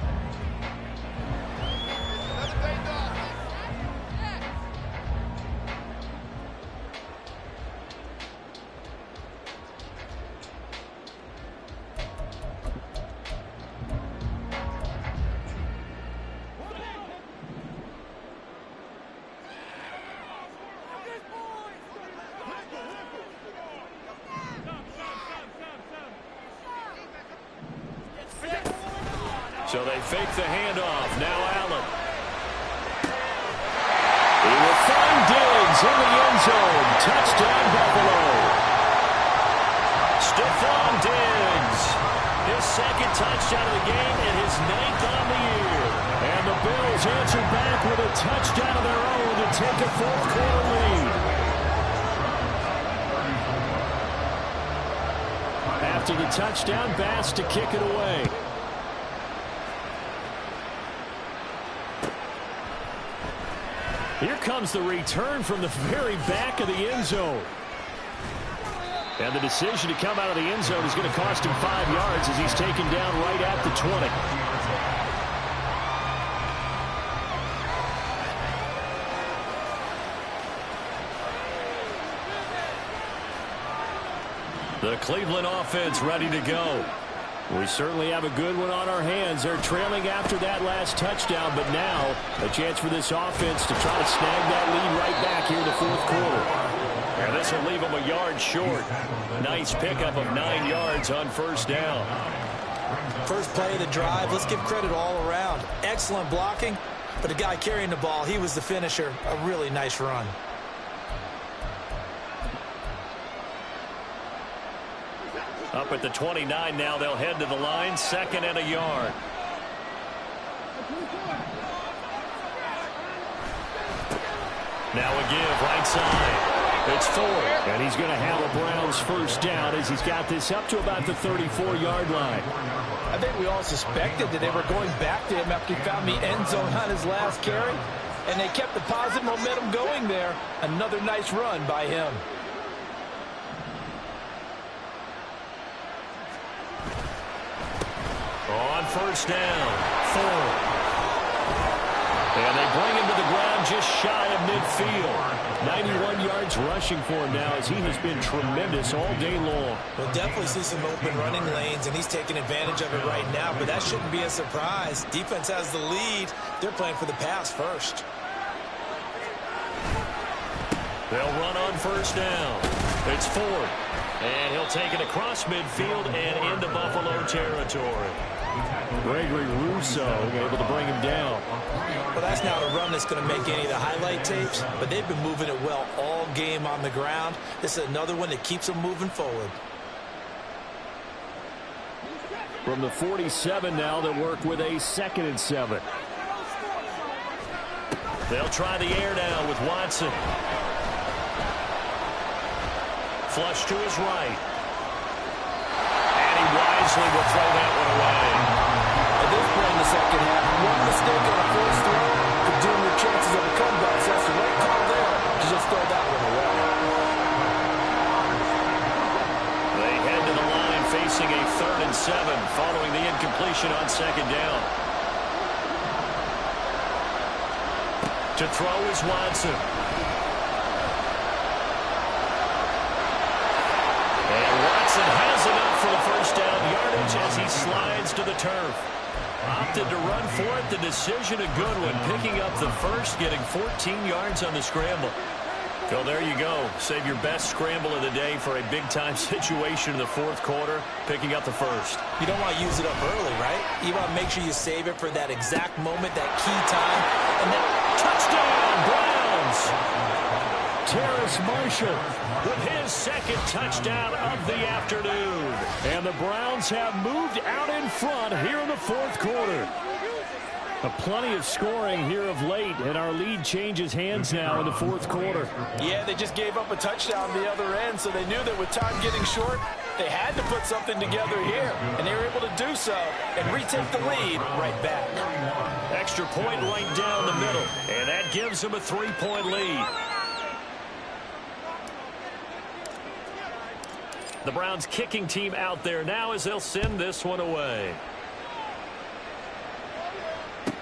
So they fake the handoff. Now Allen. He will find Diggs in the end zone. Touchdown, Buffalo. Stephon Diggs. His 2nd touchdown of the game and his 9th on the year. And the Bills answer back with a touchdown of their own to take a 4th quarter lead. After the touchdown, Bass to kick it away. Here comes the return from the very back of the end zone. And the decision to come out of the end zone is going to cost him 5 yards as he's taken down right at the 20. The Cleveland offense ready to go. We certainly have a good one on our hands. They're trailing after that last touchdown, but now a chance for this offense to try to snag that lead right back here in the fourth quarter. And this will leave them a yard short. Nice pickup of 9 yards on first down. First play of the drive, let's give credit all around. Excellent blocking, but the guy carrying the ball, he was the finisher. A really nice run. Up at the 29 now, they'll head to the line, 2nd and a yard. Now a give right side. It's 4, and he's going to have a Browns first down as he's got this up to about the 34-yard line. I think we all suspected that they were going back to him after he found the end zone on his last carry, and they kept the positive momentum going there. Another nice run by him. On first down, 4. And they bring him to the ground just shy of midfield. 91 yards rushing for him now as he has been tremendous all day long. We'll definitely see some open running lanes, and he's taking advantage of it right now, but that shouldn't be a surprise. Defense has the lead. They're playing for the pass first. They'll run on first down. It's 4. And he'll take it across midfield and into Buffalo territory. Gregory Rousseau able to bring him down. Well, that's not a run that's going to make any of the highlight tapes, but they've been moving it well all game on the ground. This is another one that keeps them moving forward. From the 47 now, they'll work with a 2nd and 7. They'll try the air now with Watson. Flush to his right. And he wisely will throw that one away. At this point in the second half, one mistake on a first throw could doom your chances of a comeback. So that's the right call there to just throw that one away. They head to the line facing a 3rd and 7 following the incompletion on 2nd down. To throw is Watson. Has enough for the first down yardage as he slides to the turf. Opted to run for it. The decision a good one. Picking up the first, getting 14 yards on the scramble. So there you go. Save your best scramble of the day for a big-time situation in the fourth quarter. Picking up the first. You don't want to use it up early, right? You want to make sure you save it for that exact moment, that key time. And then touchdown, Browns! Terrace Marshall with his 2nd touchdown of the afternoon. And the Browns have moved out in front here in the fourth quarter. Plenty of scoring here of late, and our lead changes hands now in the fourth quarter. Yeah, they just gave up a touchdown the other end, so they knew that with time getting short, they had to put something together here, and they were able to do so and retake the lead right back. Extra point right down the middle, and that gives them a 3-point lead. The Browns kicking team out there now as they'll send this one away.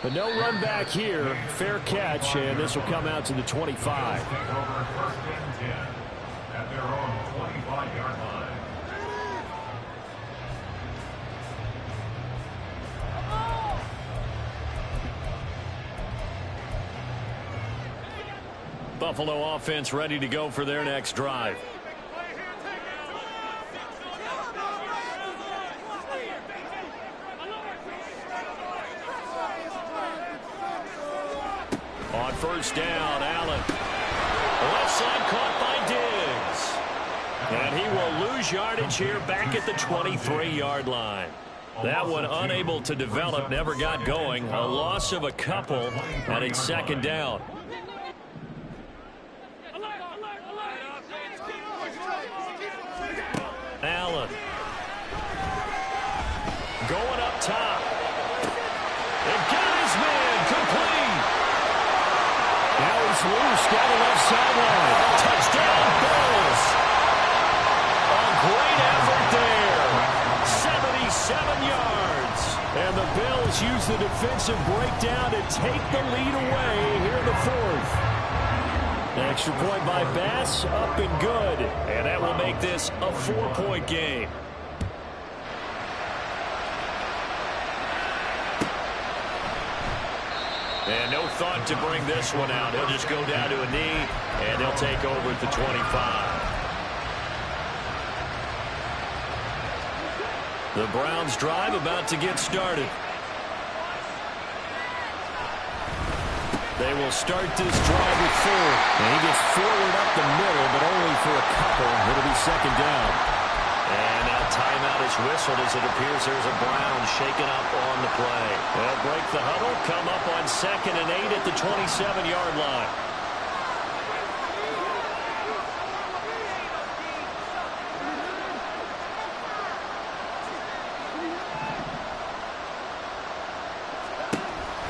But no run back here. Fair catch, and this will come out to the 25. Take over 1st and 10 at their own 25-yard line. Buffalo offense ready to go for their next drive. On first down, Allen. Left side caught by Diggs. And he will lose yardage here back at the 23-yard line. That one unable to develop, never got going. A loss of a couple, and it's 2nd down. Allen. Going up top. And got his man complete. Now he's loose down the left sideline. Touchdown, Bills. A great effort there. 77 yards. And the Bills use the defensive breakdown to take the lead away here in the fourth. Extra point by Bass, up and good. And that will make this a 4-point game. And no thought to bring this one out. He'll just go down to a knee, and he'll take over at the 25. The Browns drive about to get started. They will start this drive with 4. And he gets forward up the middle, but only for a couple. It'll be second down. And now timeout is whistled as it appears there's a Brown shaken up on the play. They'll break the huddle, come up on 2nd and 8 at the 27-yard line.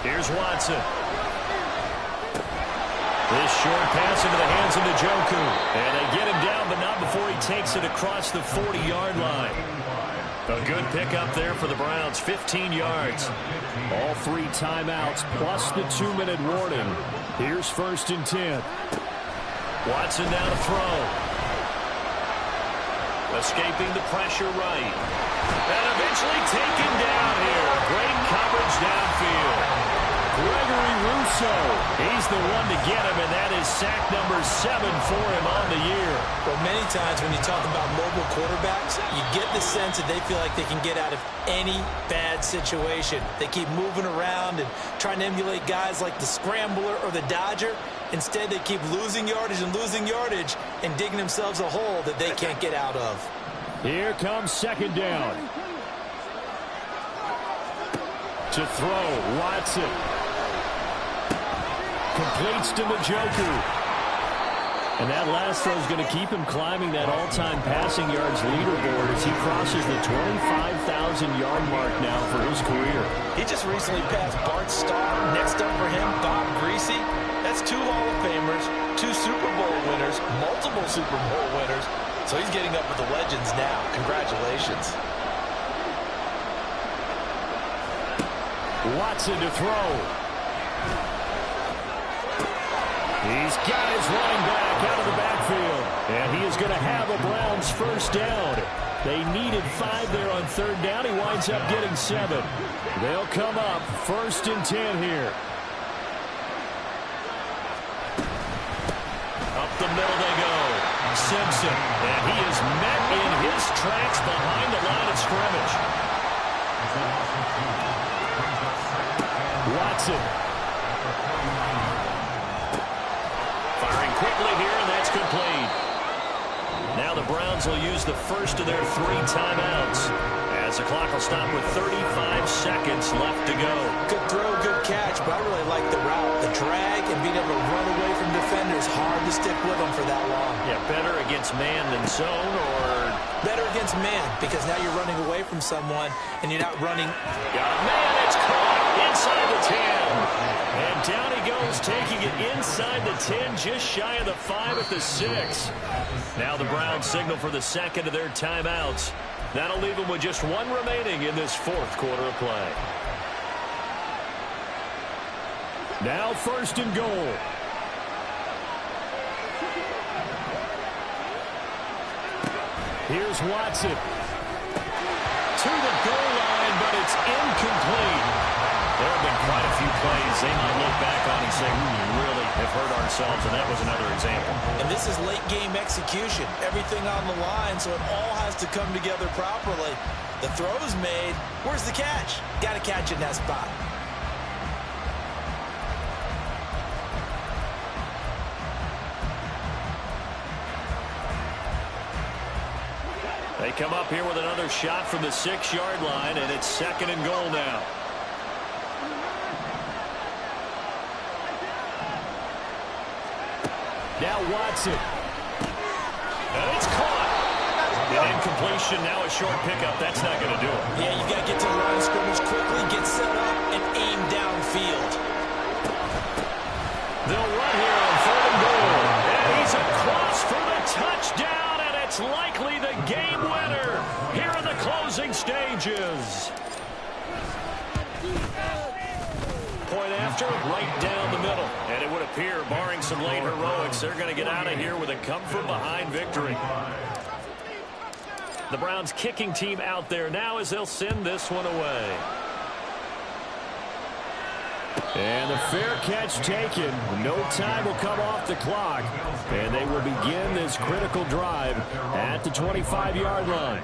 Here's Watson. This short pass into the hands of Njoku. And they get him down, but not before he takes it across the 40-yard line. A good pickup there for the Browns, 15 yards. All 3 timeouts plus the 2-minute warning. Here's 1st and 10. Watson now to throw. Escaping the pressure right. And eventually taken down here. Great coverage downfield. Gregory Rousseau, he's the one to get him, and that is sack number 7 for him on the year. Well, many times when you talk about mobile quarterbacks, you get the sense that they feel like they can get out of any bad situation. They keep moving around and trying to emulate guys like the Scrambler or the Dodger. Instead, they keep losing yardage and digging themselves a hole that they can't get out of. Here comes 2nd down. To throw, Watson. Completes to Njoku. And that last throw is going to keep him climbing that all-time passing yards leaderboard as he crosses the 25,000-yard mark now for his career. He just recently passed Bart Starr. Next up for him, Bob Greasy. That's 2 Hall of Famers, 2 Super Bowl winners, multiple Super Bowl winners. So he's getting up with the legends now. Congratulations. Watson to throw. He's got his running back out of the backfield. And he is going to have a Browns 1st down. They needed 5 there on 3rd down. He winds up getting 7. They'll come up 1st and 10 here. Up the middle they go. Simpson. And he is met in his tracks behind the line of scrimmage. Watson. Firing quickly here, and that's complete. Now the Browns will use the first of their 3 timeouts as the clock will stop with 35 seconds left to go. Good throw, good catch, but I really like the route. The drag and being able to run away from defenders, hard to stick with them for that long. Yeah, better against man than zone, or better against man, because now you're running away from someone and you're not running. Got man, it's caught inside the 10. And down he goes, taking it inside the 10, just shy of the 5 at the 6. Now the Browns signal for the 2nd of their timeouts. That'll leave them with just 1 remaining in this 4th quarter of play. Now 1st and goal. Here's Watson. To the goal line, but it's incomplete. There have been quite a few plays they might look back on and say, we really have hurt ourselves, and that was another example. And this is late-game execution. Everything on the line, so it all has to come together properly. The throw's made. Where's the catch? Got to catch in that spot. They come up here with another shot from the 6-yard line, and it's 2nd and goal now. Now Watson. And it's caught. An incompletion, now a short pickup. That's not going to do it. Yeah, you got to get to the line of scrimmage quickly, get set up, and aim downfield. They'll run here on touchdown, and it's likely the game winner here in the closing stages. Point after, right down the middle. And it would appear, barring some late heroics, they're going to get out of here with a come-from-behind victory. The Browns kicking team out there now as they'll send this one away. And the fair catch taken. No time will come off the clock. And they will begin this critical drive at the 25-yard line.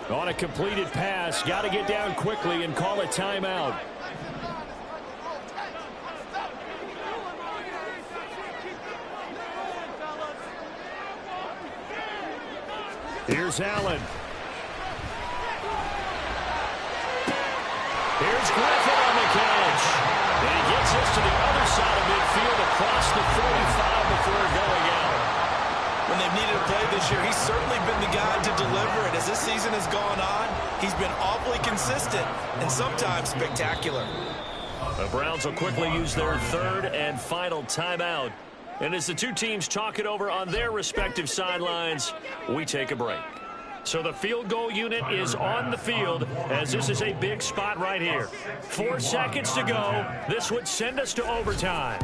On a completed pass, got to get down quickly and call a timeout. Here's Allen. Here's Griffin on the catch. And he gets us to the other side of midfield across the 45 before going out. When they've needed a play this year, he's certainly been the guy to deliver it. As this season has gone on, he's been awfully consistent and sometimes spectacular. The Browns will quickly use their third and final timeout. And as the two teams talk it over on their respective sidelines, we take a break. So the field goal unit is on the field as this is a big spot right here. 4 seconds to go. This would send us to overtime.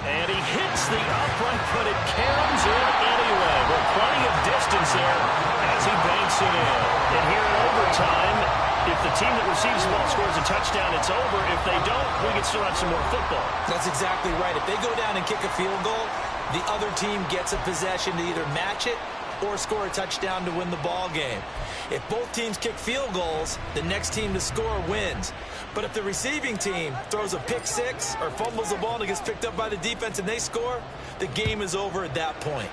And he hits the upright, but it caroms in anyway. With plenty of distance there as he banks it in. And here in overtime, if the team that receives the ball scores a touchdown, it's over. If they don't, we can still have some more football. That's exactly right. If they go down and kick a field goal, the other team gets a possession to either match it or score a touchdown to win the ball game. If both teams kick field goals, the next team to score wins. But if the receiving team throws a pick six or fumbles the ball and it gets picked up by the defense and they score, the game is over at that point.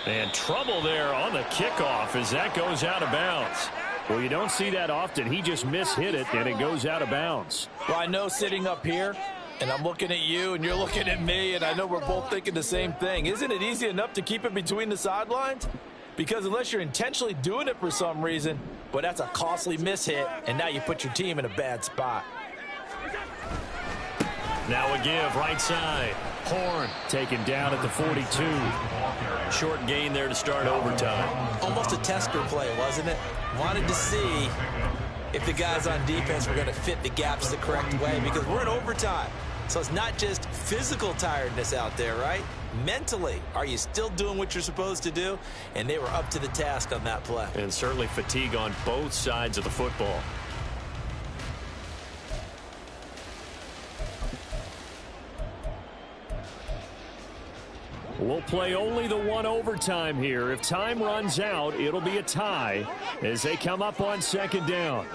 And trouble there on the kickoff as that goes out of bounds. Well, you don't see that often. He just mishit it, and it goes out of bounds. Well, I know sitting up here, and I'm looking at you, and you're looking at me, and I know we're both thinking the same thing. Isn't it easy enough to keep it between the sidelines? Because unless you're intentionally doing it for some reason, but that's a costly mishit, and now you put your team in a bad spot. Now a give, right side. Horn taken down at the 42. Short gain there to start overtime. Almost a tester play, wasn't it? Wanted to see if the guys on defense were going to fit the gaps the correct way, because we're in overtime. So it's not just physical tiredness out there, right? Mentally, are you still doing what you're supposed to do? And they were up to the task on that play. And certainly fatigue on both sides of the football. We'll play only the one overtime here. If time runs out, it'll be a tie as they come up on second down.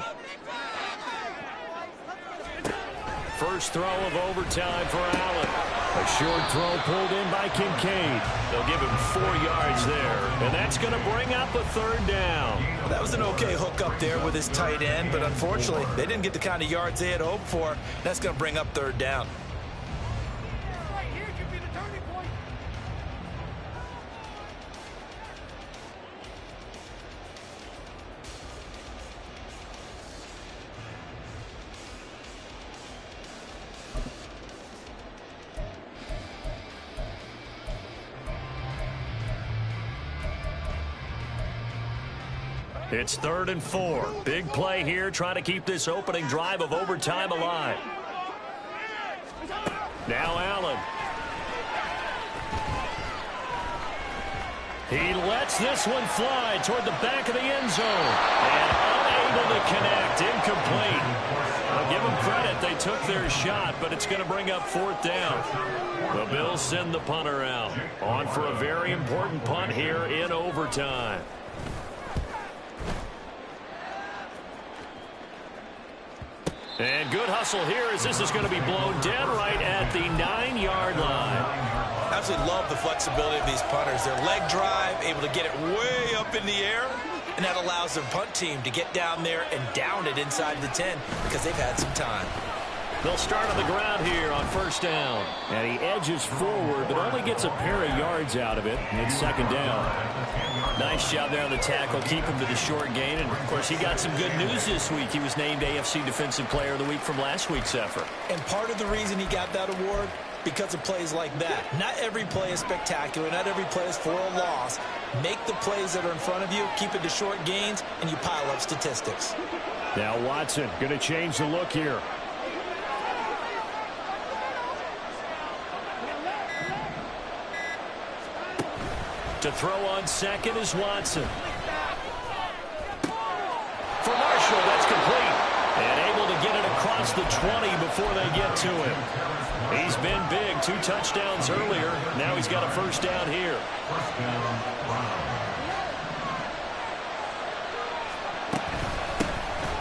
First throw of overtime for Allen. A short throw pulled in by Kincaid. They'll give him 4 yards there, and that's going to bring up a third down. Well, that was an okay hook up there with his tight end, but unfortunately, they didn't get the kind of yards they had hoped for. That's going to bring up third down. It's 3rd and 4. Big play here, trying to keep this opening drive of overtime alive. Now Allen. He lets this one fly toward the back of the end zone. And unable to connect. Incomplete. I'll give them credit. They took their shot, but it's going to bring up 4th down. The Bills send the punter out. On for a very important punt here in overtime. And good hustle here as this is going to be blown dead right at the 9-yard line. I absolutely love the flexibility of these punters. Their leg drive, able to get it way up in the air, and that allows their punt team to get down there and down it inside the 10 because they've had some time. They'll start on the ground here on first down. And he edges forward, but only gets a pair of yards out of it. It's second down. Nice job there on the tackle. Keep him to the short gain. And, of course, he got some good news this week. He was named AFC Defensive Player of the Week from last week's effort. And part of the reason he got that award, because of plays like that. Not every play is spectacular. Not every play is for a loss. Make the plays that are in front of you, keep it to short gains, and you pile up statistics. Now Watson going to change the look here. To throw on second is Watson. For Marshall, that's complete. And able to get it across the 20 before they get to him. He's been big. 2 touchdowns earlier. Now he's got a first down here.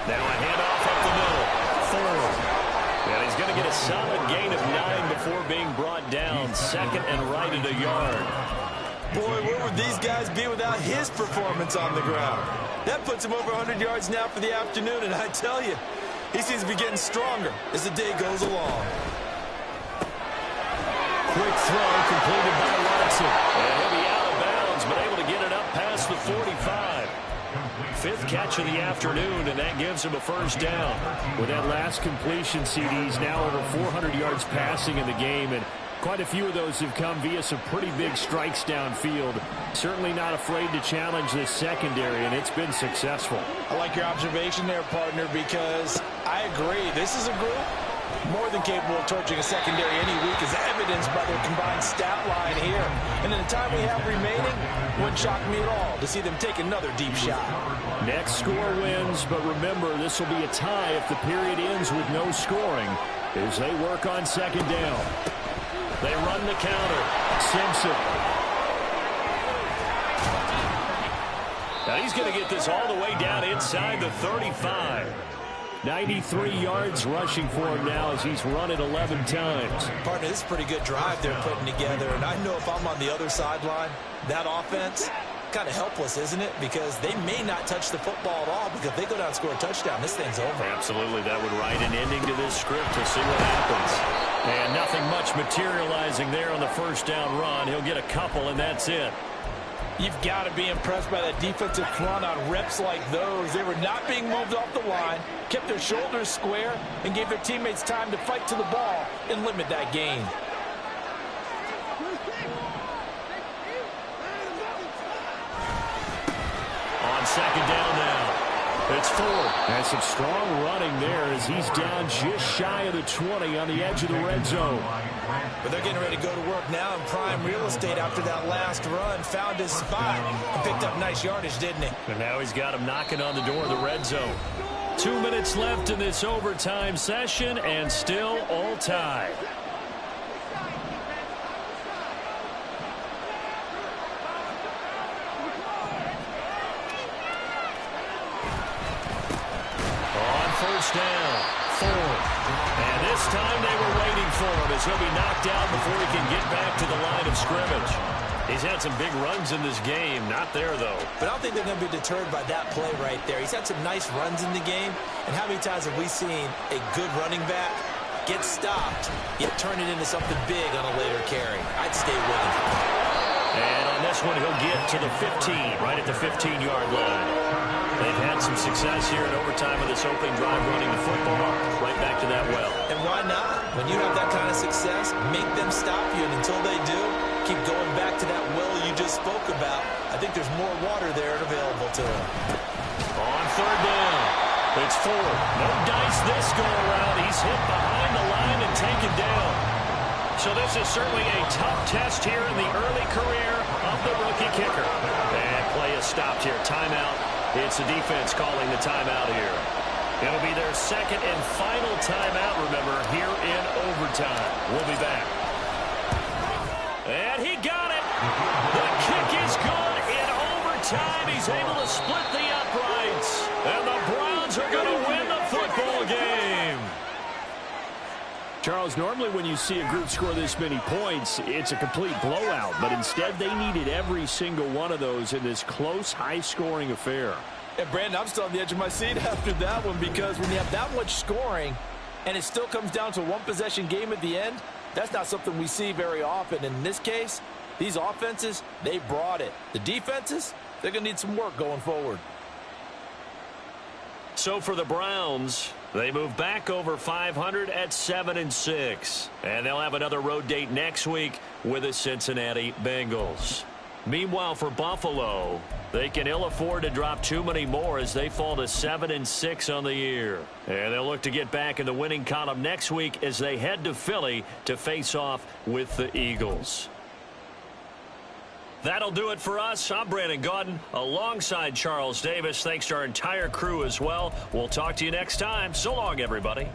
Now a handoff up the middle. Ford. And he's going to get a solid gain of 9 before being brought down. Second and right at a yard. Boy, where would these guys be without his performance on the ground? That puts him over 100 yards now for the afternoon, and I tell you, he seems to be getting stronger as the day goes along. Quick throw completed by Watson. And he'll be out of bounds, but able to get it up past the 45. 5th catch of the afternoon, and that gives him a first down. With that last completion, CD's now over 400 yards passing in the game, and quite a few of those have come via some pretty big strikes downfield. Certainly not afraid to challenge this secondary, and it's been successful. I like your observation there, partner, because I agree. This is a group more than capable of torching a secondary any week, as evidenced by their combined stat line here. And in the time we have remaining, wouldn't shock me at all to see them take another deep shot. Next score wins, but remember, this will be a tie if the period ends with no scoring as they work on second down. They run the counter. Simpson. Now he's going to get this all the way down inside the 35. 93 yards rushing for him now as he's run it 11 times. Partner, this is a pretty good drive they're putting together, and I know if I'm on the other sideline, that offense, kind of helpless, isn't it? Because they may not touch the football at all, because if they go down and score a touchdown, this thing's over. Absolutely. That would write an ending to this script. We'll see what happens. And nothing much materializing there on the first down run. He'll get a couple, and that's it. You've got to be impressed by that defensive front on reps like those. They were not being moved off the line, kept their shoulders square, and gave their teammates time to fight to the ball and limit that gain. On second down now. It's Ford. And some strong running there as he's down just shy of the 20 on the edge of the red zone. But they're getting ready to go to work now in prime real estate after that last run. Found his spot and picked up nice yardage, didn't he? And now he's got him knocking on the door of the red zone. 2 minutes left in this overtime session, and still all tied. First down, Ford. And this time they were waiting for him as he'll be knocked out before he can get back to the line of scrimmage. He's had some big runs in this game. Not there, though. But I don't think they're going to be deterred by that play right there. He's had some nice runs in the game. And how many times have we seen a good running back get stopped, yet turn it into something big on a later carry? I'd stay with him. And on this one, he'll get to the 15, right at the 15-yard line. They've had some success here in overtime of this opening drive running the football right back to that well. And why not? When you have that kind of success, make them stop you. And until they do, keep going back to that well you just spoke about. I think there's more water there and available to them. On third down, it's Ford. No dice this go-around. He's hit behind the line and taken down. So this is certainly a tough test here in the early career of the rookie kicker. And play is stopped here. Timeout. It's the defense calling the timeout here. It'll be their second and final timeout, remember, here in overtime. We'll be back. And he got it. The kick is good in overtime. He's able to split the uprights. And the Browns are going to win the football game. Charles, normally when you see a group score this many points, it's a complete blowout. But instead, they needed every single one of those in this close, high-scoring affair. And, Brandon, I'm still on the edge of my seat after that one, because when you have that much scoring, and it still comes down to a one-possession game at the end, that's not something we see very often. In this case, these offenses, they brought it. The defenses, they're going to need some work going forward. So for the Browns, they move back over 500 at 7-6. And they'll have another road date next week with the Cincinnati Bengals. Meanwhile, for Buffalo, they can ill afford to drop too many more as they fall to 7-6 on the year. And they'll look to get back in the winning column next week as they head to Philly to face off with the Eagles. That'll do it for us. I'm Brandon Gaudin alongside Charles Davis. Thanks to our entire crew as well. We'll talk to you next time. So long, everybody.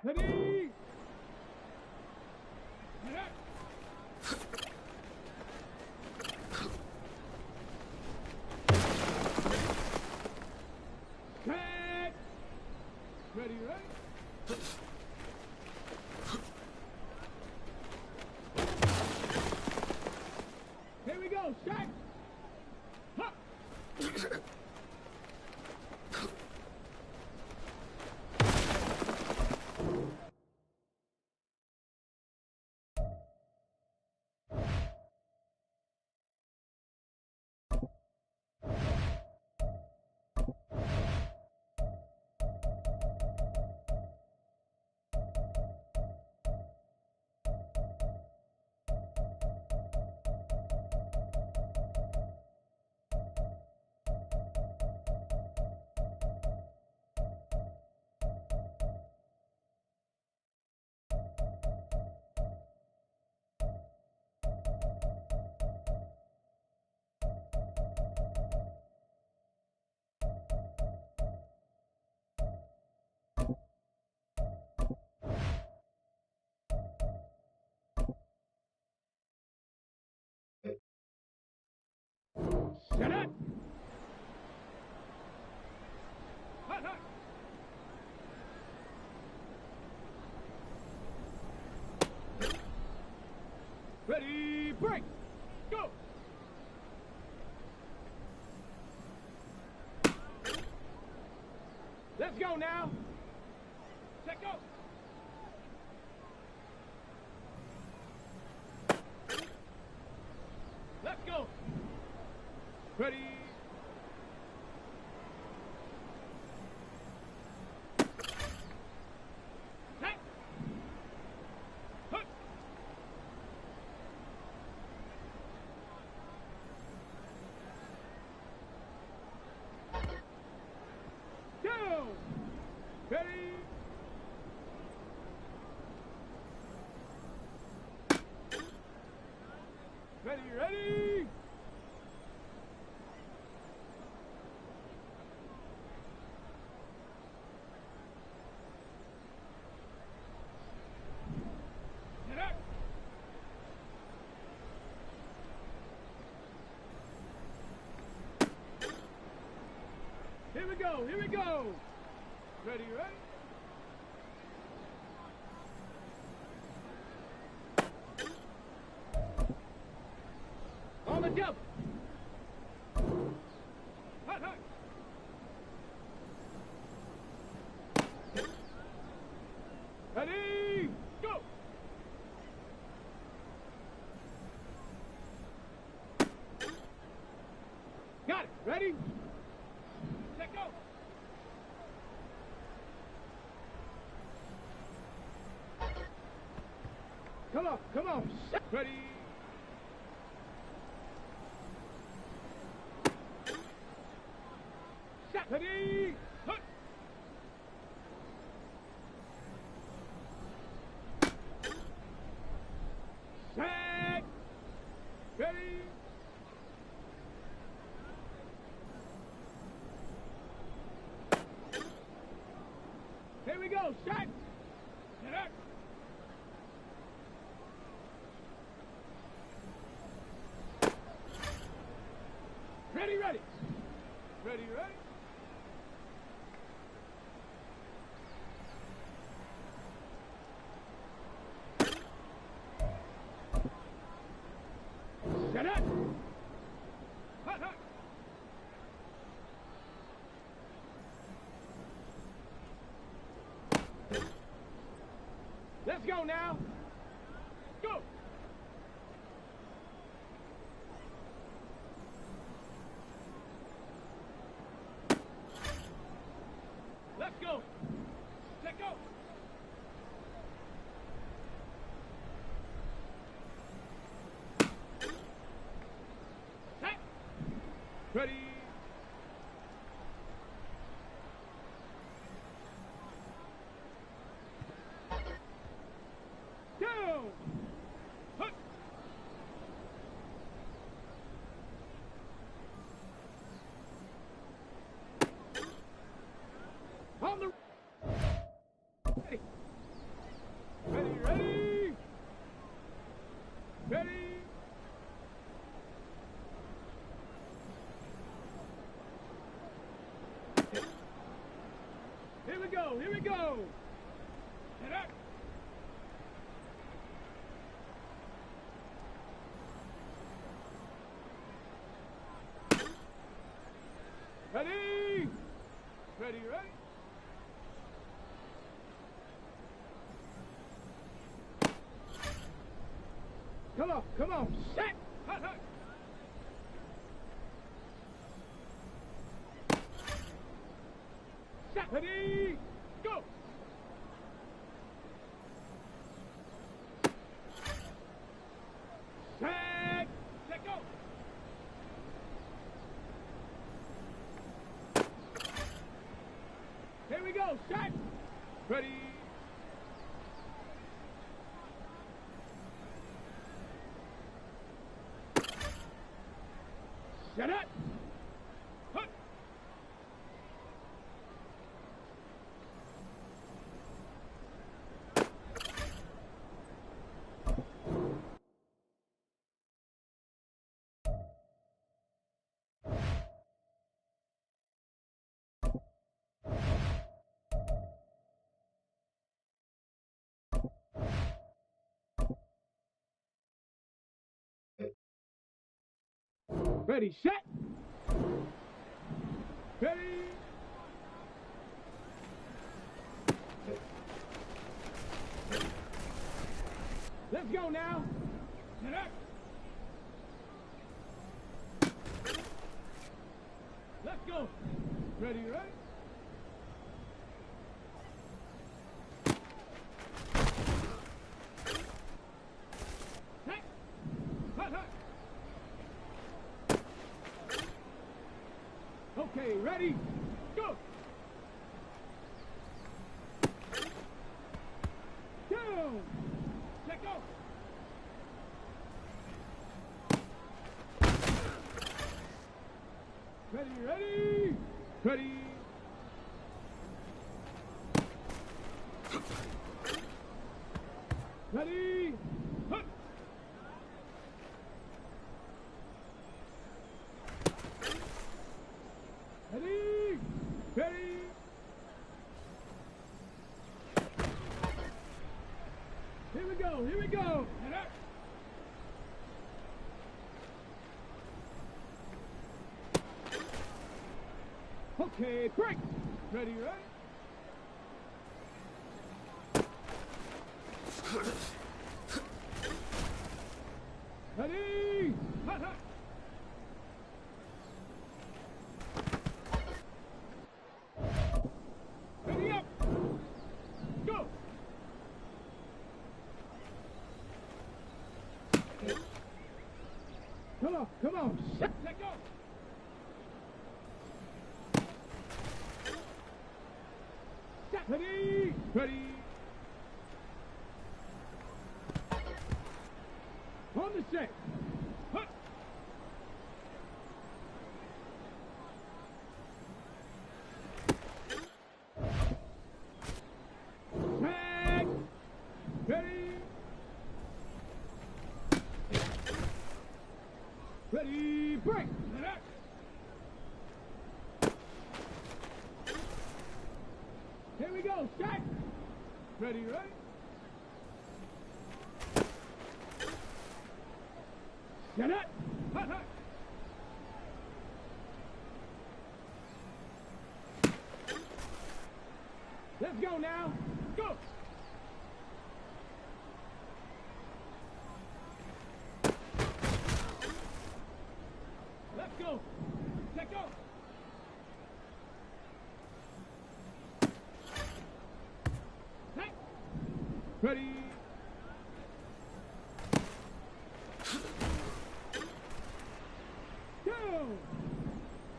Ready? Set. Ready, right? Here we go, shot. Huh. Shut up! Hut, hut. Ready, break! Go! Let's go now! Check go! Let's go! Ready? Set! Hut! Down! Ready? Ready, ready! Get up! Here we go, here we go! Ready, ready? On the double! Hut, hut! Ready, go! Got it, ready? Let go! Come on, ready? Set, ready? Hut! Set! Ready? Here we go, shot! Get up! Ready, ready! Ready, ready? Set up! Hut, hut! Let's go now! Go! Let's go! Let go! Set! Ready! Down! Hut! On the... Ready! Ready? Here we go, here we go. Get up. Ready? Ready, ready? Come on, set! Hut, hut! Set! Ready? Go! Set! Let go! Here we go, set! Ready? Set it! Hut! Ready, set! Ready! Let's go now! Set up! Let's go! Ready, ready? Set! Hut, hut! Okay, ready? Go! Down! Let go! Ready, ready? Ready? Ready? Hut! Ready? Ready? Here we go, here we go! Get up! Okay, break! Ready, ready? Ready? Hut, hut! Ready up! Go! Come on! Shut! Let go! Shut! Ready! Ready! On the set! Hut! Set! Ready! Ready, break! Set up! Here we go, set! Ready, ready? Set it! Hut, hut! Let's go now! Go! Let's go! Let go! Set! Ready! Go!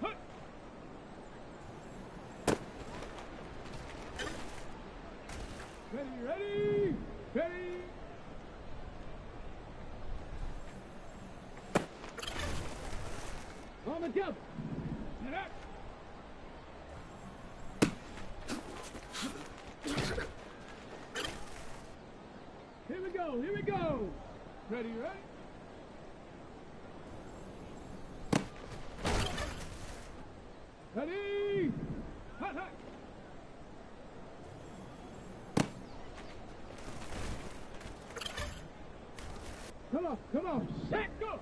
Hut! Ready, ready! Ready! On the jump! Set up! Here we go, here we go! Ready, ready? Ready? Hot, hot. Come on, set, go.